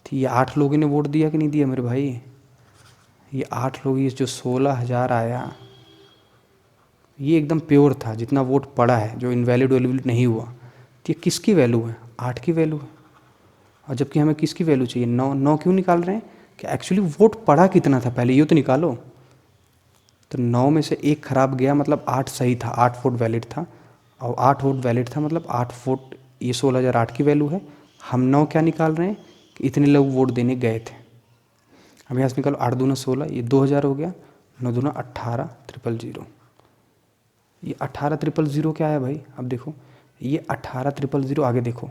Speaker 1: तो ये 8 लोगों ने वोट दिया कि नहीं दिया मेरे भाई, ये 8 लोग, ये जो 16,000 आया ये एकदम प्योर था, जितना वोट पड़ा है, जो इनवैलिड वैलिड नहीं हुआ, तो ये किसकी वैल्यू है, 8 की वैल्यू है। और जबकि हमें किसकी वैल्यू चाहिए, 9। 9 क्यों निकाल रहे हैं कि एक्चुअली वोट पड़ा कितना था पहले ये तो निकालो। तो 9 में से 1 खराब गया, मतलब 8 सही था, 8 वोट वैलिड था, और 8 वोट वैलिड था मतलब 8 वोट, ये 16,008 की वैल्यू है। हम 9 क्या निकाल रहे हैं कि इतने लोग वोट देने गए थे। अब यहाँ से निकालो, 8 दूना 16, ये 2,000 हो गया, 9 दूना 18 000। ये 18 000 क्या है भाई, अब देखो ये 18 000 आगे देखो,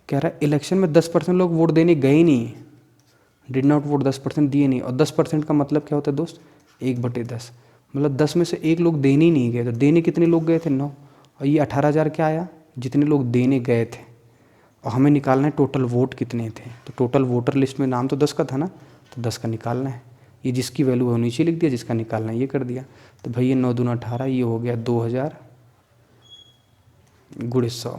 Speaker 1: कह रहा है इलेक्शन में 10% लोग वोट देने गए नहीं, डिड नॉट वोट, 10% दिए नहीं। और 10% का मतलब क्या होता है दोस्त, 1/10, मतलब 10 में से 1 लोग देने ही नहीं गए। तो देने कितने लोग गए थे, 9। और ये 18,000 क्या आया, जितने लोग देने गए थे। और हमें निकालना है टोटल वोट कितने थे, तो टोटल वोटर लिस्ट में नाम तो 10 का था ना, तो 10 का निकालना है। ये जिसकी वैल्यू है वो नीचे लिख दिया, जिसका निकालना है ये कर दिया। तो भाई ये 9 दूना 18, ये हो गया 2,000 गुणे 100।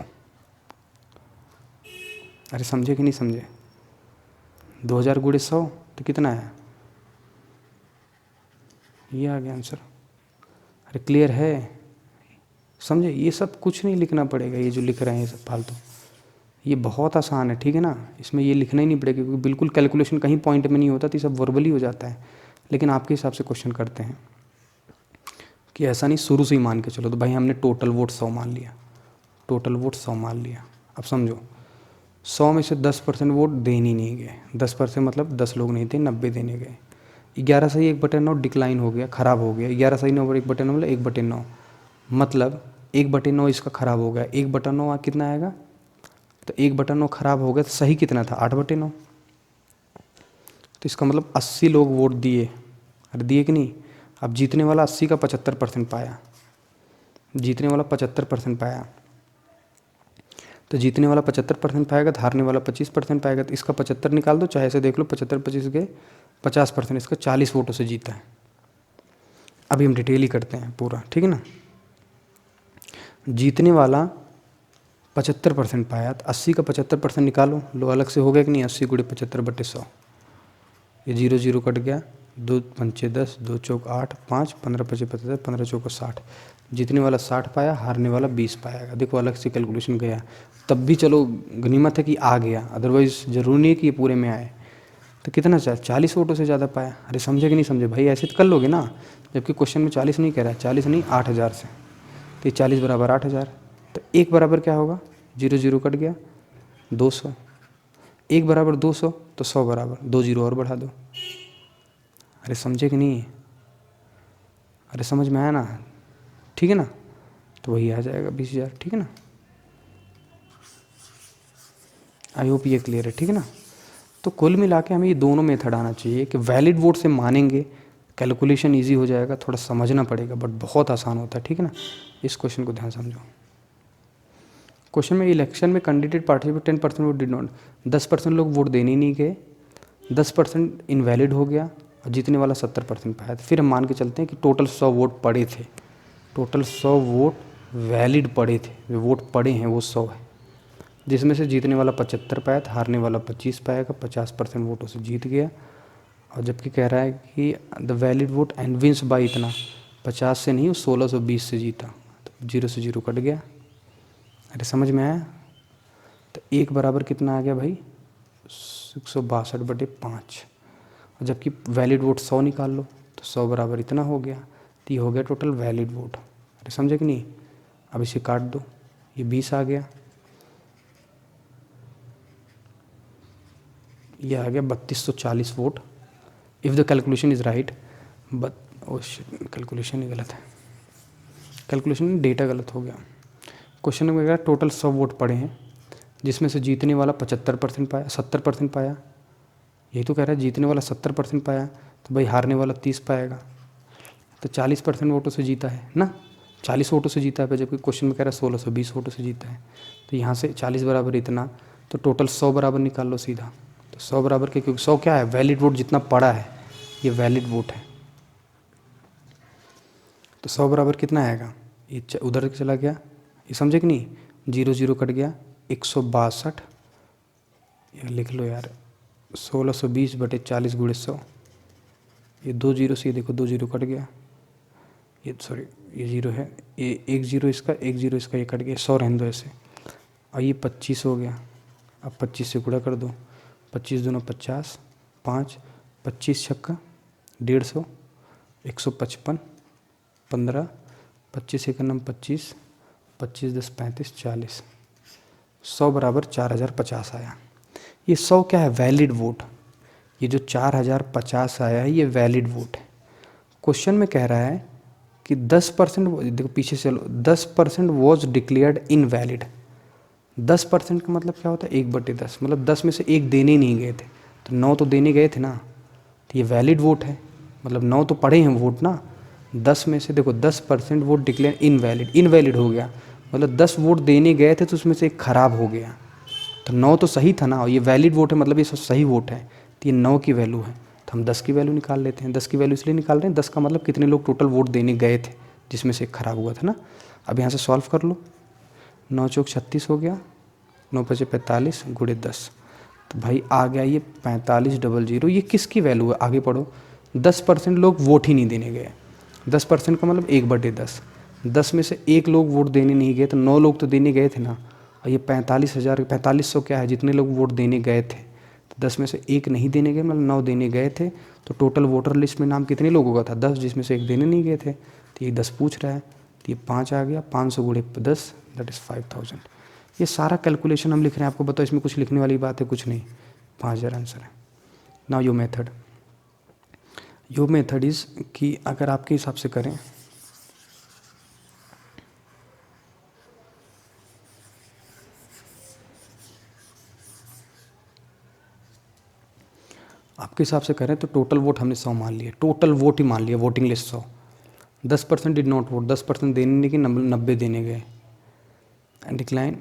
Speaker 1: अरे समझे कि नहीं समझे, 2,000 गुणे 100 तो कितना है, ये आ गया आंसर। अरे क्लियर है, समझे, ये सब कुछ नहीं लिखना पड़ेगा, ये जो लिख रहे हैं ये सब फालतू, ये बहुत आसान है, ठीक है ना। इसमें ये लिखना ही नहीं पड़ेगा, क्योंकि बिल्कुल कैलकुलेशन कहीं पॉइंट में नहीं होता, तो ये सब वर्बली हो जाता है। लेकिन आपके हिसाब से क्वेश्चन करते हैं कि ऐसा नहीं, शुरू से ही मान के चलो। तो भाई हमने टोटल वोट 100 मान लिया, टोटल वोट 100 मान लिया। अब समझो 100 में से 10% वोट देने नहीं गए, 10% मतलब 10 लोग नहीं थे, 90 देने गए। 11 सही 1/9 डिक्लाइन हो गया, ख़राब हो गया। 11 सही 9 1/9 मतलब 1/9, मतलब 1/9 इसका ख़राब हो गया। 1/9 कितना आएगा, तो 1/9 ख़राब हो गया, तो सही कितना था, 8/9। तो इसका मतलब 80 लोग वोट दिए, अरे दिए कि नहीं। अब जीतने वाला 80 का 75% पाया, जीतने वाला 75% पाया, तो जीतने वाला 75% पाएगा, तो हारने वाला 25% पाएगा। तो इसका 75 निकाल दो, चाहे ऐसे देख लो, 75 25 गए 50%, इसका 40 वोटों से जीता है। अभी हम डिटेल ही करते हैं पूरा, ठीक है ना। जीतने वाला 75% पाया, तो 80 का 75% निकालो, लो अलग से हो गया कि नहीं, 80 गुणे 75/100, ये 0 0 कट गया, 2 पंचे 10, 2 चौक 8, 5 15 पचे 75, 15 चौक 60। जीतने वाला 60 पाया, हारने वाला 20 पाएगा। देखो अलग से कैलकुलेशन गया, तब भी चलो गनीमत है कि आ गया, अदरवाइज जरूरी नहीं है कि ये पूरे में आए। तो कितना चाहिए, 40 वोटों से ज़्यादा पाया। अरे समझे कि नहीं समझे भाई, ऐसे तो कर लोगे ना, जबकि क्वेश्चन में 40 नहीं कह रहा है, 40 नहीं 8,000 से, तो 40 बराबर 8,000। तो 1 बराबर क्या होगा, 0 0 कट गया, 200। 1 बराबर 200, तो 100 बराबर 2 0 और बढ़ा दो। अरे समझे कि नहीं, अरे समझ में आया ना, ठीक है ना। तो वही आ जाएगा 20,000, ठीक है ना। आई होप ये क्लियर है, ठीक है ना। तो कुल मिला के हमें ये दोनों मेथड आना चाहिए कि वैलिड वोट से मानेंगे, कैलकुलेशन इजी हो जाएगा, थोड़ा समझना पड़ेगा बट बहुत आसान होता है, ठीक है ना। इस क्वेश्चन को ध्यान समझो। क्वेश्चन में इलेक्शन में candidate participate 10% vote did not, 10% लोग वोट देने ही नहीं गए, 10% इनवैलिड हो गया, और जीतने वाला 70% पाया। तो फिर हम मान के चलते हैं कि टोटल 100 वोट पड़े थे, टोटल 100 वोट वैलिड पड़े थे, जो वोट पड़े हैं वो 100 है, जिसमें से जीतने वाला 75 पाया था, हारने वाला 25 पाएगा, 50% वोटों से जीत गया। और जबकि कह रहा है कि the valid vote and wins by इतना, 50 से नहीं, वो 1620 से जीता, तो 0 से 0 कट गया। अरे समझ में आया। तो 1 बराबर कितना आ गया भाई, 162/5। और जबकि वैलिड वोट 100 निकाल लो, तो 100 बराबर इतना हो गया, तो ये हो गया टोटल वैलिड वोट। अरे समझे कि नहीं। अब इसे काट दो, ये 20 आ गया, ये आ गया 3240 vote. If the calculation is right, but calculation ही गलत है, कैलकुलेशन डेटा गलत हो गया। क्वेश्चन में कह टोटल 100 वोट पड़े हैं, जिसमें से जीतने वाला 75% पाया, 70% पाया, यही तो कह रहा है, जीतने वाला 70% पाया, तो भाई हारने वाला 30 पाएगा, तो 40% वोटों से जीता है ना। 40 वोटों से जीता है, जबकि क्वेश्चन में कह रहा है 1620 वोटों से जीता है। तो यहाँ से 40 बराबर इतना, तो टोटल 100 बराबर निकाल लो सीधा। तो 100 बराबर के, क्योंकि 100 क्या है, वैलिड वोट जितना पड़ा है ये वैलिड वोट है। तो 100 बराबर कितना आएगा, ये उधर चला गया, ये समझे कि नहीं, 0 0 कट गया, 162, ये लिख लो यार, 1620 बटे 40 गुणे 100, ये 2 0 से, ये देखो 2 0 कट गया, ये सॉरी ये 0 है, ये 1 0 इसका, 1 0 इसका, ये कट गया, 100 रहने दो ऐसे। और ये 25 हो गया, अब 25 से गुणा कर दो, 25 दूना 50, 5 25 छक्का 150, 155, 15, 25 एक नम 25, 25 10 35 40, 100 बराबर 4050 आया। ये 100 क्या है, वैलिड वोट। ये जो 4050 आया है ये वैलिड वोट है। क्वेश्चन में कह रहा है कि 10%, देखो पीछे चलो, 10% वॉज डिक्लेयर्ड इनवैलिड। 10% का मतलब क्या होता है, 1/10, मतलब 10 में से 1 देने नहीं गए थे, तो 9 तो देने गए थे ना, तो ये वैलिड वोट है, मतलब 9 तो पड़े हैं वोट ना। 10 में से देखो 10% वोट डिक्लेयर इनवैलिड हो गया, मतलब 10 वोट देने गए थे तो उसमें से 1 खराब हो गया, तो 9 तो सही था ना, और ये वैलिड वोट है, मतलब ये सही वोट है, तो ये 9 की वैल्यू है। तो हम 10 की वैल्यू निकाल लेते हैं। 10 की वैल्यू इसलिए निकाल रहे हैं, 10 का मतलब कितने लोग टोटल वोट देने गए थे, जिसमें से 1 खराब हुआ था ना। अब यहाँ से सॉल्व कर लो, 9 चौक 36 हो गया, 9 पचे 45 गुणे 10, तो भाई आ गया ये 4500। ये किसकी वैल्यू है, आगे पढ़ो। 10% लोग वोट ही नहीं देने गए, 10% का मतलब 1/10, 10 में से 1 लोग वोट देने नहीं गए, तो 9 लोग तो देने गए थे ना। और ये 4500 क्या है, जितने लोग वोट देने गए थे, तो 10 में से 1 नहीं देने गए, मतलब 9 देने गए थे, तो टोटल वोटर लिस्ट में नाम कितने लोगों का था, 10, जिसमें से 1 देने नहीं गए थे, तो ये 10 पूछ रहा है, तो ये 5 आ गया, 500 गुणे 10 दैट इज़ 5000। ये सारा कैलकुलेशन हम लिख रहे हैं, आपको बताओ इसमें कुछ लिखने वाली बात है, कुछ नहीं, 5000 आंसर है। नाउ यो मेथड इज़ कि अगर आपके हिसाब से करें, आपके हिसाब से करें तो टोटल वोट हमने 100 मान लिया, टोटल वोट ही मान लिया, voting list 100, 10% did not vote, 10% देने नहीं गए, 90 देने गए, एंड डिक्लाइन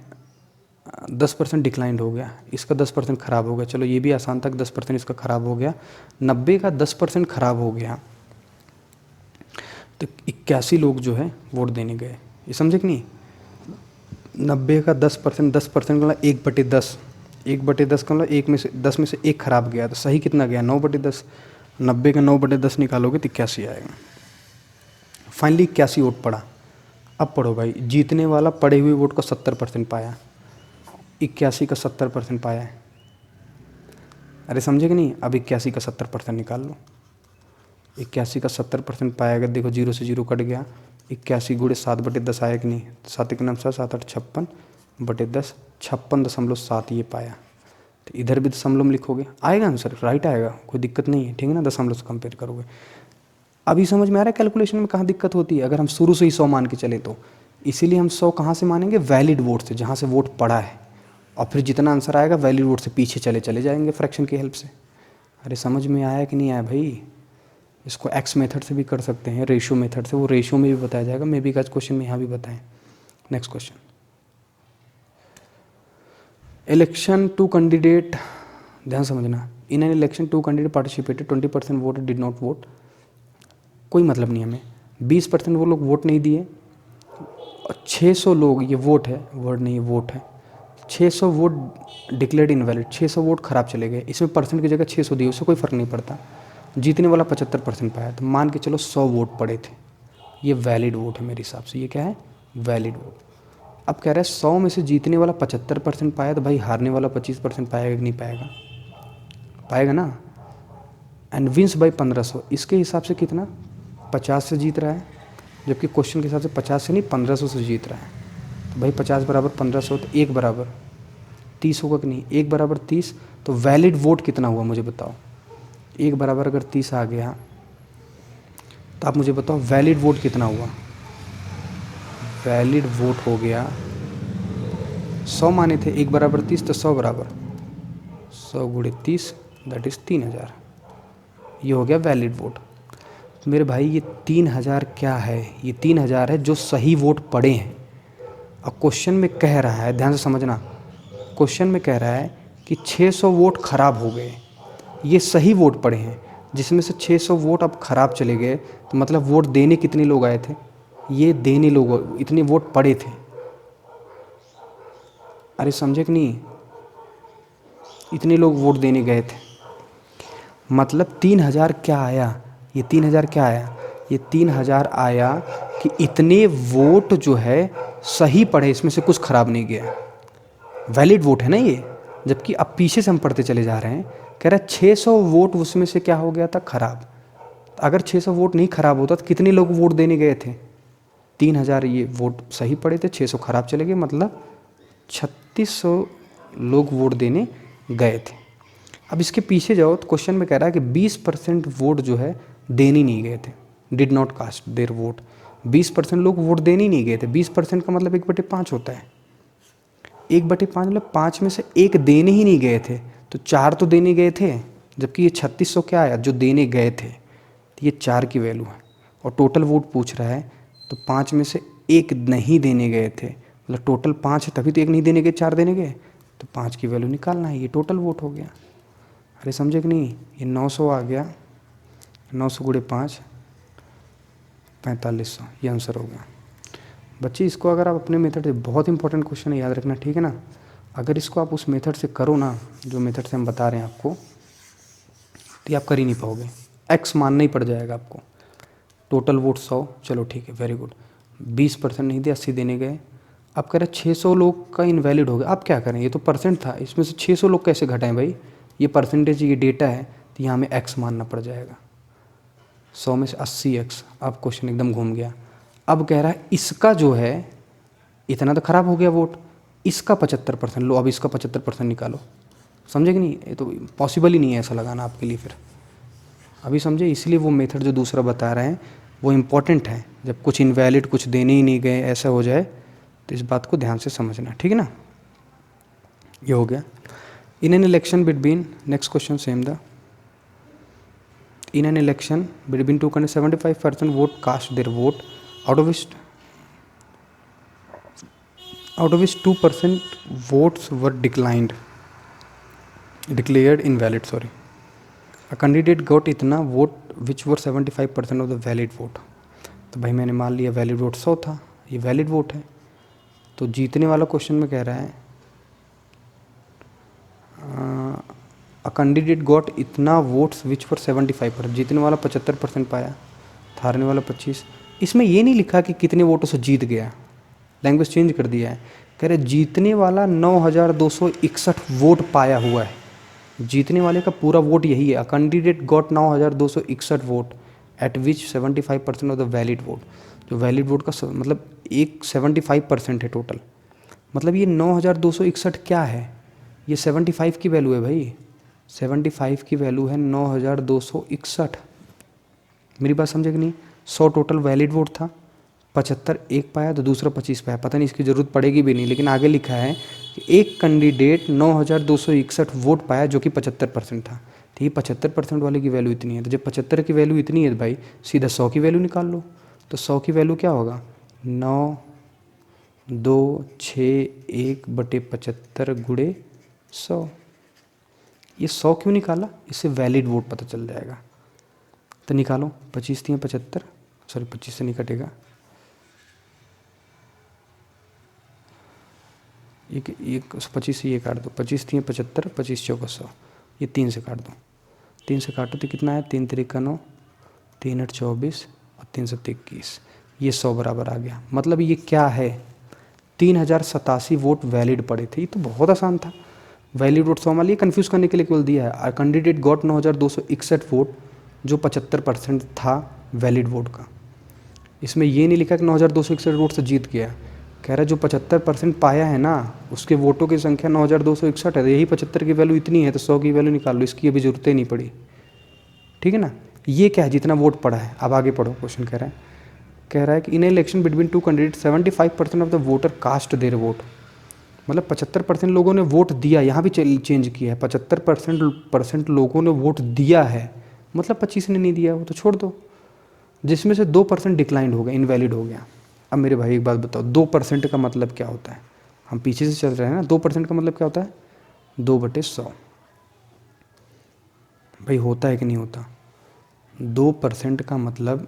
Speaker 1: 10% डिक्लाइंड हो गया, इसका 10% ख़राब हो गया, चलो ये भी आसान था, 10% इसका ख़राब हो गया, 90 का 10% ख़राब हो गया, तो 81 लोग जो है वोट देने गए, ये समझे कि नहीं। 90 का 10%, 10% का मतलब 1/10, 1/10 का मतलब 1 में से 10 में से 1 खराब गया, तो सही कितना गया, 9/10, 90 का 9/10 निकालोगे तो 81 आएगा। फाइनली 81 वोट पड़ा। अब पढ़ो भाई, जीतने वाला पड़े हुए वोट का 70% पाया, 81 का 70% पाया है, अरे समझे कि नहीं। अब 81 का 70% निकाल लो, 81 का 70% पाएगा, देखो 0 से 0 कट गया, 81 गुणे 7/10 आया कि नहीं, 7 एक नाम 7, 7 8 56/10, 56.7 ये पाया। तो इधर भी दशमलव लिखोगे, आएगा आंसर, राइट आएगा, कोई दिक्कत नहीं है, ठीक है ना, दशमलव से कंपेयर करोगे। अभी समझ में आ रहा है कैलकुलेशन में कहाँ दिक्कत होती है, अगर हम शुरू से ही 100 मान के चले तो। इसीलिए हम 100 कहाँ से मानेंगे, वैलिड वोट से, जहाँ से वोट पड़ा है, और फिर जितना आंसर आएगा वैलिड वोट से पीछे चले जाएंगे फ्रैक्शन की हेल्प से। अरे समझ में आया कि नहीं आया भाई। इसको एक्स मेथड से भी कर सकते हैं, रेशियो मेथड से, वो रेशियो में भी बताया जाएगा, मे बी का क्वेश्चन में यहाँ भी बताएं। नेक्स्ट क्वेश्चन, इलेक्शन 2 कैंडिडेट, ध्यान समझना, इन an election 2 candidate participated, 20% vote did not vote, कोई मतलब नहीं हमें, 20% वो लोग वोट नहीं दिए, और 600 लोग, ये वोट है, वर्ड नहीं वोट है, 600 वोट डिक्लेयर्ड इनवैलिड, 600 वोट खराब चले गए, इसमें परसेंट की जगह 600 दिए, उससे कोई फ़र्क नहीं पड़ता। जीतने वाला 75% पाया, तो मान के चलो 100 वोट पड़े थे, ये वैलिड वोट है मेरे हिसाब से, ये क्या है, वैलिड वोट। अब कह रहा है 100 में से जीतने वाला 75% पाया, तो भाई हारने वाला 25% पाएगा कि नहीं पाएगा, पाएगा ना। एंड विंस बाई 1500, इसके हिसाब से कितना, 50 से जीत रहा है, जबकि क्वेश्चन के हिसाब से 50 से नहीं 1500 से जीत रहा है। तो भाई 50 बराबर 1500, तो 1 बराबर 30 होगा कि नहीं, 1 बराबर 30, तो वैलिड वोट कितना हुआ मुझे बताओ। 1 बराबर अगर 30 आ गया, तो आप मुझे बताओ वैलिड वोट कितना हुआ। वैलिड वोट हो गया, 100 माने थे, 1 बराबर 30, तो 100 बराबर 100 गुणे 30 दैट इज़ 3000, ये हो गया वैलिड वोट। मेरे भाई ये 3000 क्या है, ये 3000 है जो सही वोट पड़े हैं। अब क्वेश्चन में कह रहा है, ध्यान से समझना, क्वेश्चन में कह रहा है कि 600 वोट खराब हो गए, ये सही वोट पड़े हैं, जिसमें से 600 वोट अब खराब चले गए, तो मतलब वोट देने कितने लोग आए थे, ये देने लोग इतने वोट पड़े थे। अरे समझे कि नहीं, इतने लोग वोट देने गए थे, मतलब 3000 क्या आया, ये 3000 क्या आया, ये 3000 आया कि इतने वोट जो है सही पड़े, इसमें से कुछ खराब नहीं गया, वैलिड वोट है ना ये। जबकि अब पीछे से हम पढ़ते चले जा रहे हैं, कह रहा है 600 वोट उसमें से क्या हो गया था, खराब। अगर 600 वोट नहीं खराब होता तो कितने लोग वोट देने गए थे, 3000 ये वोट सही पड़े थे, 600 खराब चले गए, मतलब 3600 लोग वोट देने गए थे। अब इसके पीछे जाओ तो क्वेश्चन में कह रहा है कि 20% वोट जो है देने नहीं गए थे, did not cast their vote. 20% लोग वोट देने ही नहीं गए थे। 20% का मतलब 1/5 होता है। 1/5 मतलब 5 में से एक देने ही नहीं गए थे, तो 4 तो देने गए थे, जबकि ये 3600 क्या आया जो देने गए थे, तो ये 4 की वैल्यू है। और टोटल वोट पूछ रहा है, तो 5 में से एक नहीं देने गए थे, मतलब टोटल 5 है, तभी तो एक नहीं देने गए, 4 देने गए, तो 5 की वैल्यू निकालना है, ये टोटल वोट हो गया। अरे समझे कि नहीं, ये 900 आ गया, 900 × 5 4500, ये आंसर हो गया। बच्चे इसको अगर आप अपने मेथड से, बहुत इंपॉर्टेंट क्वेश्चन है, याद रखना, ठीक है ना। अगर इसको आप उस मेथड से करो ना, जो मेथड से हम बता रहे हैं आपको, तो ये आप कर ही नहीं पाओगे, एक्स मानना ही पड़ जाएगा आपको। टोटल वोट 100, चलो ठीक है, वेरी गुड। 20% नहीं दिया, 80 देने गए। अब कह रहे 600 लोग का इनवैलिड हो गया, अब क्या करें, ये तो परसेंट था, इसमें से 600 लोग कैसे घटाएं भाई, ये परसेंटेज, ये डेटा है, तो यहाँ हमें एक्स मानना पड़ जाएगा। 100 में से 80x, अब क्वेश्चन एकदम घूम गया। अब कह रहा है इसका जो है, इतना तो खराब हो गया वोट, इसका 75% लो, अब इसका 75% निकालो। समझे कि नहीं, ये तो पॉसिबल ही नहीं है ऐसा लगाना आपके लिए। फिर अभी समझे, इसलिए वो मेथड जो दूसरा बता रहे हैं वो इम्पॉर्टेंट है। जब कुछ इनवैलिड, कुछ देने ही नहीं गए, ऐसा हो जाए, तो इस बात को ध्यान से समझना, ठीक है ना। ये हो गया। इन an election between, next question same the, in an election between two candidates 75% vote cast their vote, out of which 2% votes were declared invalid, sorry. A candidate got इतना vote which were 75% of the valid vote। तो भाई मैंने मान लिया valid vote 100 था, ये valid vote है। तो जीतने वाला क्वेश्चन में कह रहा है अ कैंडिडेट गॉट इतना वोट्स विच फॉर 75%, जीतने वाला 75% पाया, हारने वाला 25। इसमें ये नहीं लिखा कि कितने वोटों से जीत गया, लैंग्वेज चेंज कर दिया है। कह रहे जीतने वाला 9261 वोट पाया हुआ है, जीतने वाले का पूरा वोट यही है। Candidate got 9261 vote at which 75% of the valid vote. जो वैलिड वोट का मतलब एक 75% है टोटल, मतलब ये 9261 क्या है, ये 75 की वैल्यू है भाई, 75 की वैल्यू है 9261। मेरी बात समझे कि नहीं। 100 टोटल वैलिड वोट था, 75 एक पाया तो दूसरा 25 पाया, पता नहीं इसकी ज़रूरत पड़ेगी भी नहीं, लेकिन आगे लिखा है कि एक कैंडिडेट 9261 वोट पाया जो कि 75% था। तो ये 75% वाले की वैल्यू इतनी है, तो जब 75 की वैल्यू इतनी है तो भाई सीधा 100 की वैल्यू निकाल लो। तो 100 की वैल्यू क्या होगा, 9,261/75 × 100। ये 100 क्यों निकाला, इससे वैलिड वोट पता चल जाएगा। तो निकालो, 25 × 75, सॉरी 25 से नहीं कटेगा, एक 25 से ये काट दो, 25 × 75, 25 × 4 100, ये 3 से काट दो, 3 से काटो तो कितना है, 3 × 3 = 9, 3 × 8 = 24 और 3 × 7 = 21, ये 100 बराबर आ गया। मतलब ये क्या है, 3087 वोट वैलिड पड़े थे। ये तो बहुत आसान था, वैलिड वोट 100 मान लिया, कन्फ्यूज़ करने के लिए केवल दिया है। कैंडिडेट गॉट 9261 वोट जो 75% था वैलिड वोट का। इसमें ये नहीं लिखा कि 9261 वोट से जीत गया, कह रहा है जो 75% पाया है ना, उसके वोटों की संख्या 9261 है, यही 75 की वैल्यू इतनी है, तो 100 की वैल्यू निकाल लो, इसकी अभी ज़रूरत ही नहीं पड़ी, ठीक है ना। ये क्या है, जितना वोट पड़ा है। अब आगे पढ़ो, क्वेश्चन कह रहा है कि in election between two candidate 75% of the voter cast their vote, मतलब 75% लोगों ने वोट दिया, यहाँ भी चेंज किया है, 75% लोगों ने वोट दिया है, मतलब 25 ने नहीं दिया, वो तो छोड़ दो। जिसमें से 2% डिक्लाइंड हो गया, इनवैलिड हो गया। अब मेरे भाई एक बात बताओ, 2% का मतलब क्या होता है? हम पीछे से चल रहे हैं ना, 2% का मतलब क्या होता है? 2/100। भाई होता है कि नहीं होता? 2% का मतलब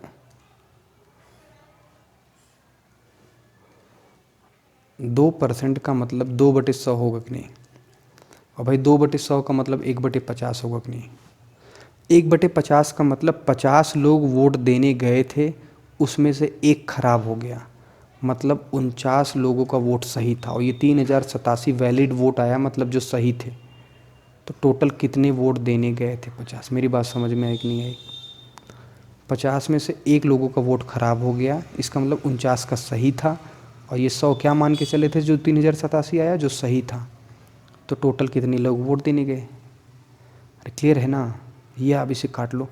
Speaker 1: 2% का मतलब 2/100 होगा कि नहीं? और भाई 2/100 का मतलब 1/50 होगा कि नहीं? 1/50 का मतलब 50 लोग वोट देने गए थे, उसमें से एक खराब हो गया, मतलब 49 लोगों का वोट सही था, और ये 3087 वैलिड वोट आया, मतलब जो सही थे। तो टोटल कितने वोट देने गए थे? 50। मेरी बात समझ में आई कि नहीं आई? 50 में से एक लोगों का वोट खराब हो गया, इसका मतलब 49 का सही था, और ये 100 क्या मान के चले थे जो 3087 आया, जो सही था। तो टोटल कितने लोग वोट देने गए? अरे क्लियर है ना? ये आप इसे काट लो,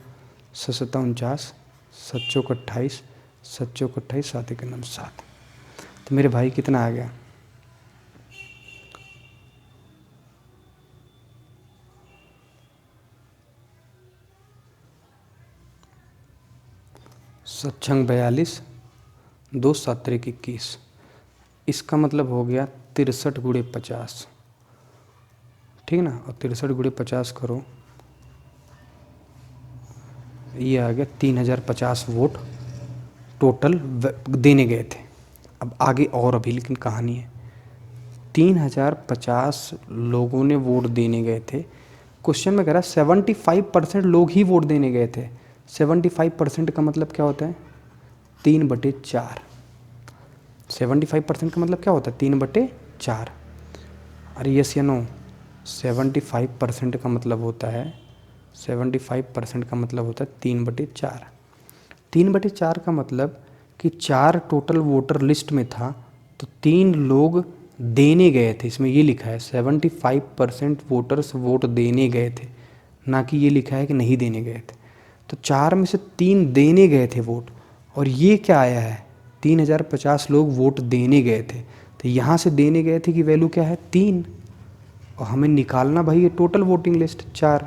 Speaker 1: 7 7 49, 7 चौक 28, 7 चौक 28, 7 1 9 7। तो मेरे भाई कितना आ गया? सत्छंग 42, 2 7 3 21। इसका मतलब हो गया 63 × 50, ठीक है ना? और 63 × 50 करो, ये आ गया 3050 वोट टोटल देने गए थे। अब आगे और अभी लेकिन कहानी है। 3050 लोगों ने वोट देने गए थे। क्वेश्चन में कह रहा है 75% लोग ही वोट देने गए थे। 75% का मतलब क्या होता है? 3/4। 75% का मतलब क्या होता है? 3/4। अरे यस या नो? 75% का मतलब होता है, 75% का मतलब होता है 3/4। 3/4 का मतलब कि 4 टोटल वोटर लिस्ट में था, तो 3 लोग देने गए थे। इसमें ये लिखा है 75% वोटर्स वोट देने गए थे, ना कि ये लिखा है कि नहीं देने गए थे। तो 4 में से 3 देने गए थे वोट, और ये क्या आया है? 3050 लोग वोट देने गए थे, तो यहाँ से देने गए थे कि वैल्यू क्या है? 3। और हमें निकालना भाई ये टोटल वोटिंग लिस्ट 4।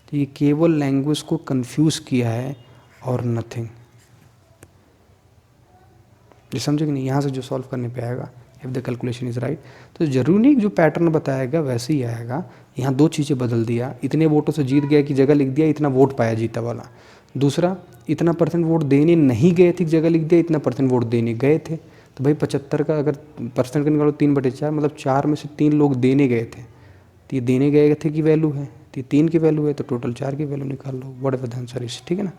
Speaker 1: तो ये केवल लैंग्वेज को कंफ्यूज किया है और नथिंग। ये समझे कि नहीं? यहाँ से जो सॉल्व करने पे आएगा, if the calculation is right, तो ज़रूरी नहीं जो पैटर्न बताएगा वैसे ही आएगा। यहाँ 2 चीज़ें बदल दिया, इतने वोटों से जीत गया की जगह लिख दिया इतना वोट पाया जीता वाला। दूसरा, इतना % वोट देने नहीं गए थे जगह लिख दिया इतना % वोट देने गए थे। तो भाई 75 का अगर % का निकालो 3/4, मतलब 4 में से 3 लोग देने गए थे, तो ये देने गए थे की वैल्यू है, तो ये 3 की वैल्यू है, तो टोटल 4 की वैल्यू निकाल लो। Whatever the answer is, ठीक है ना?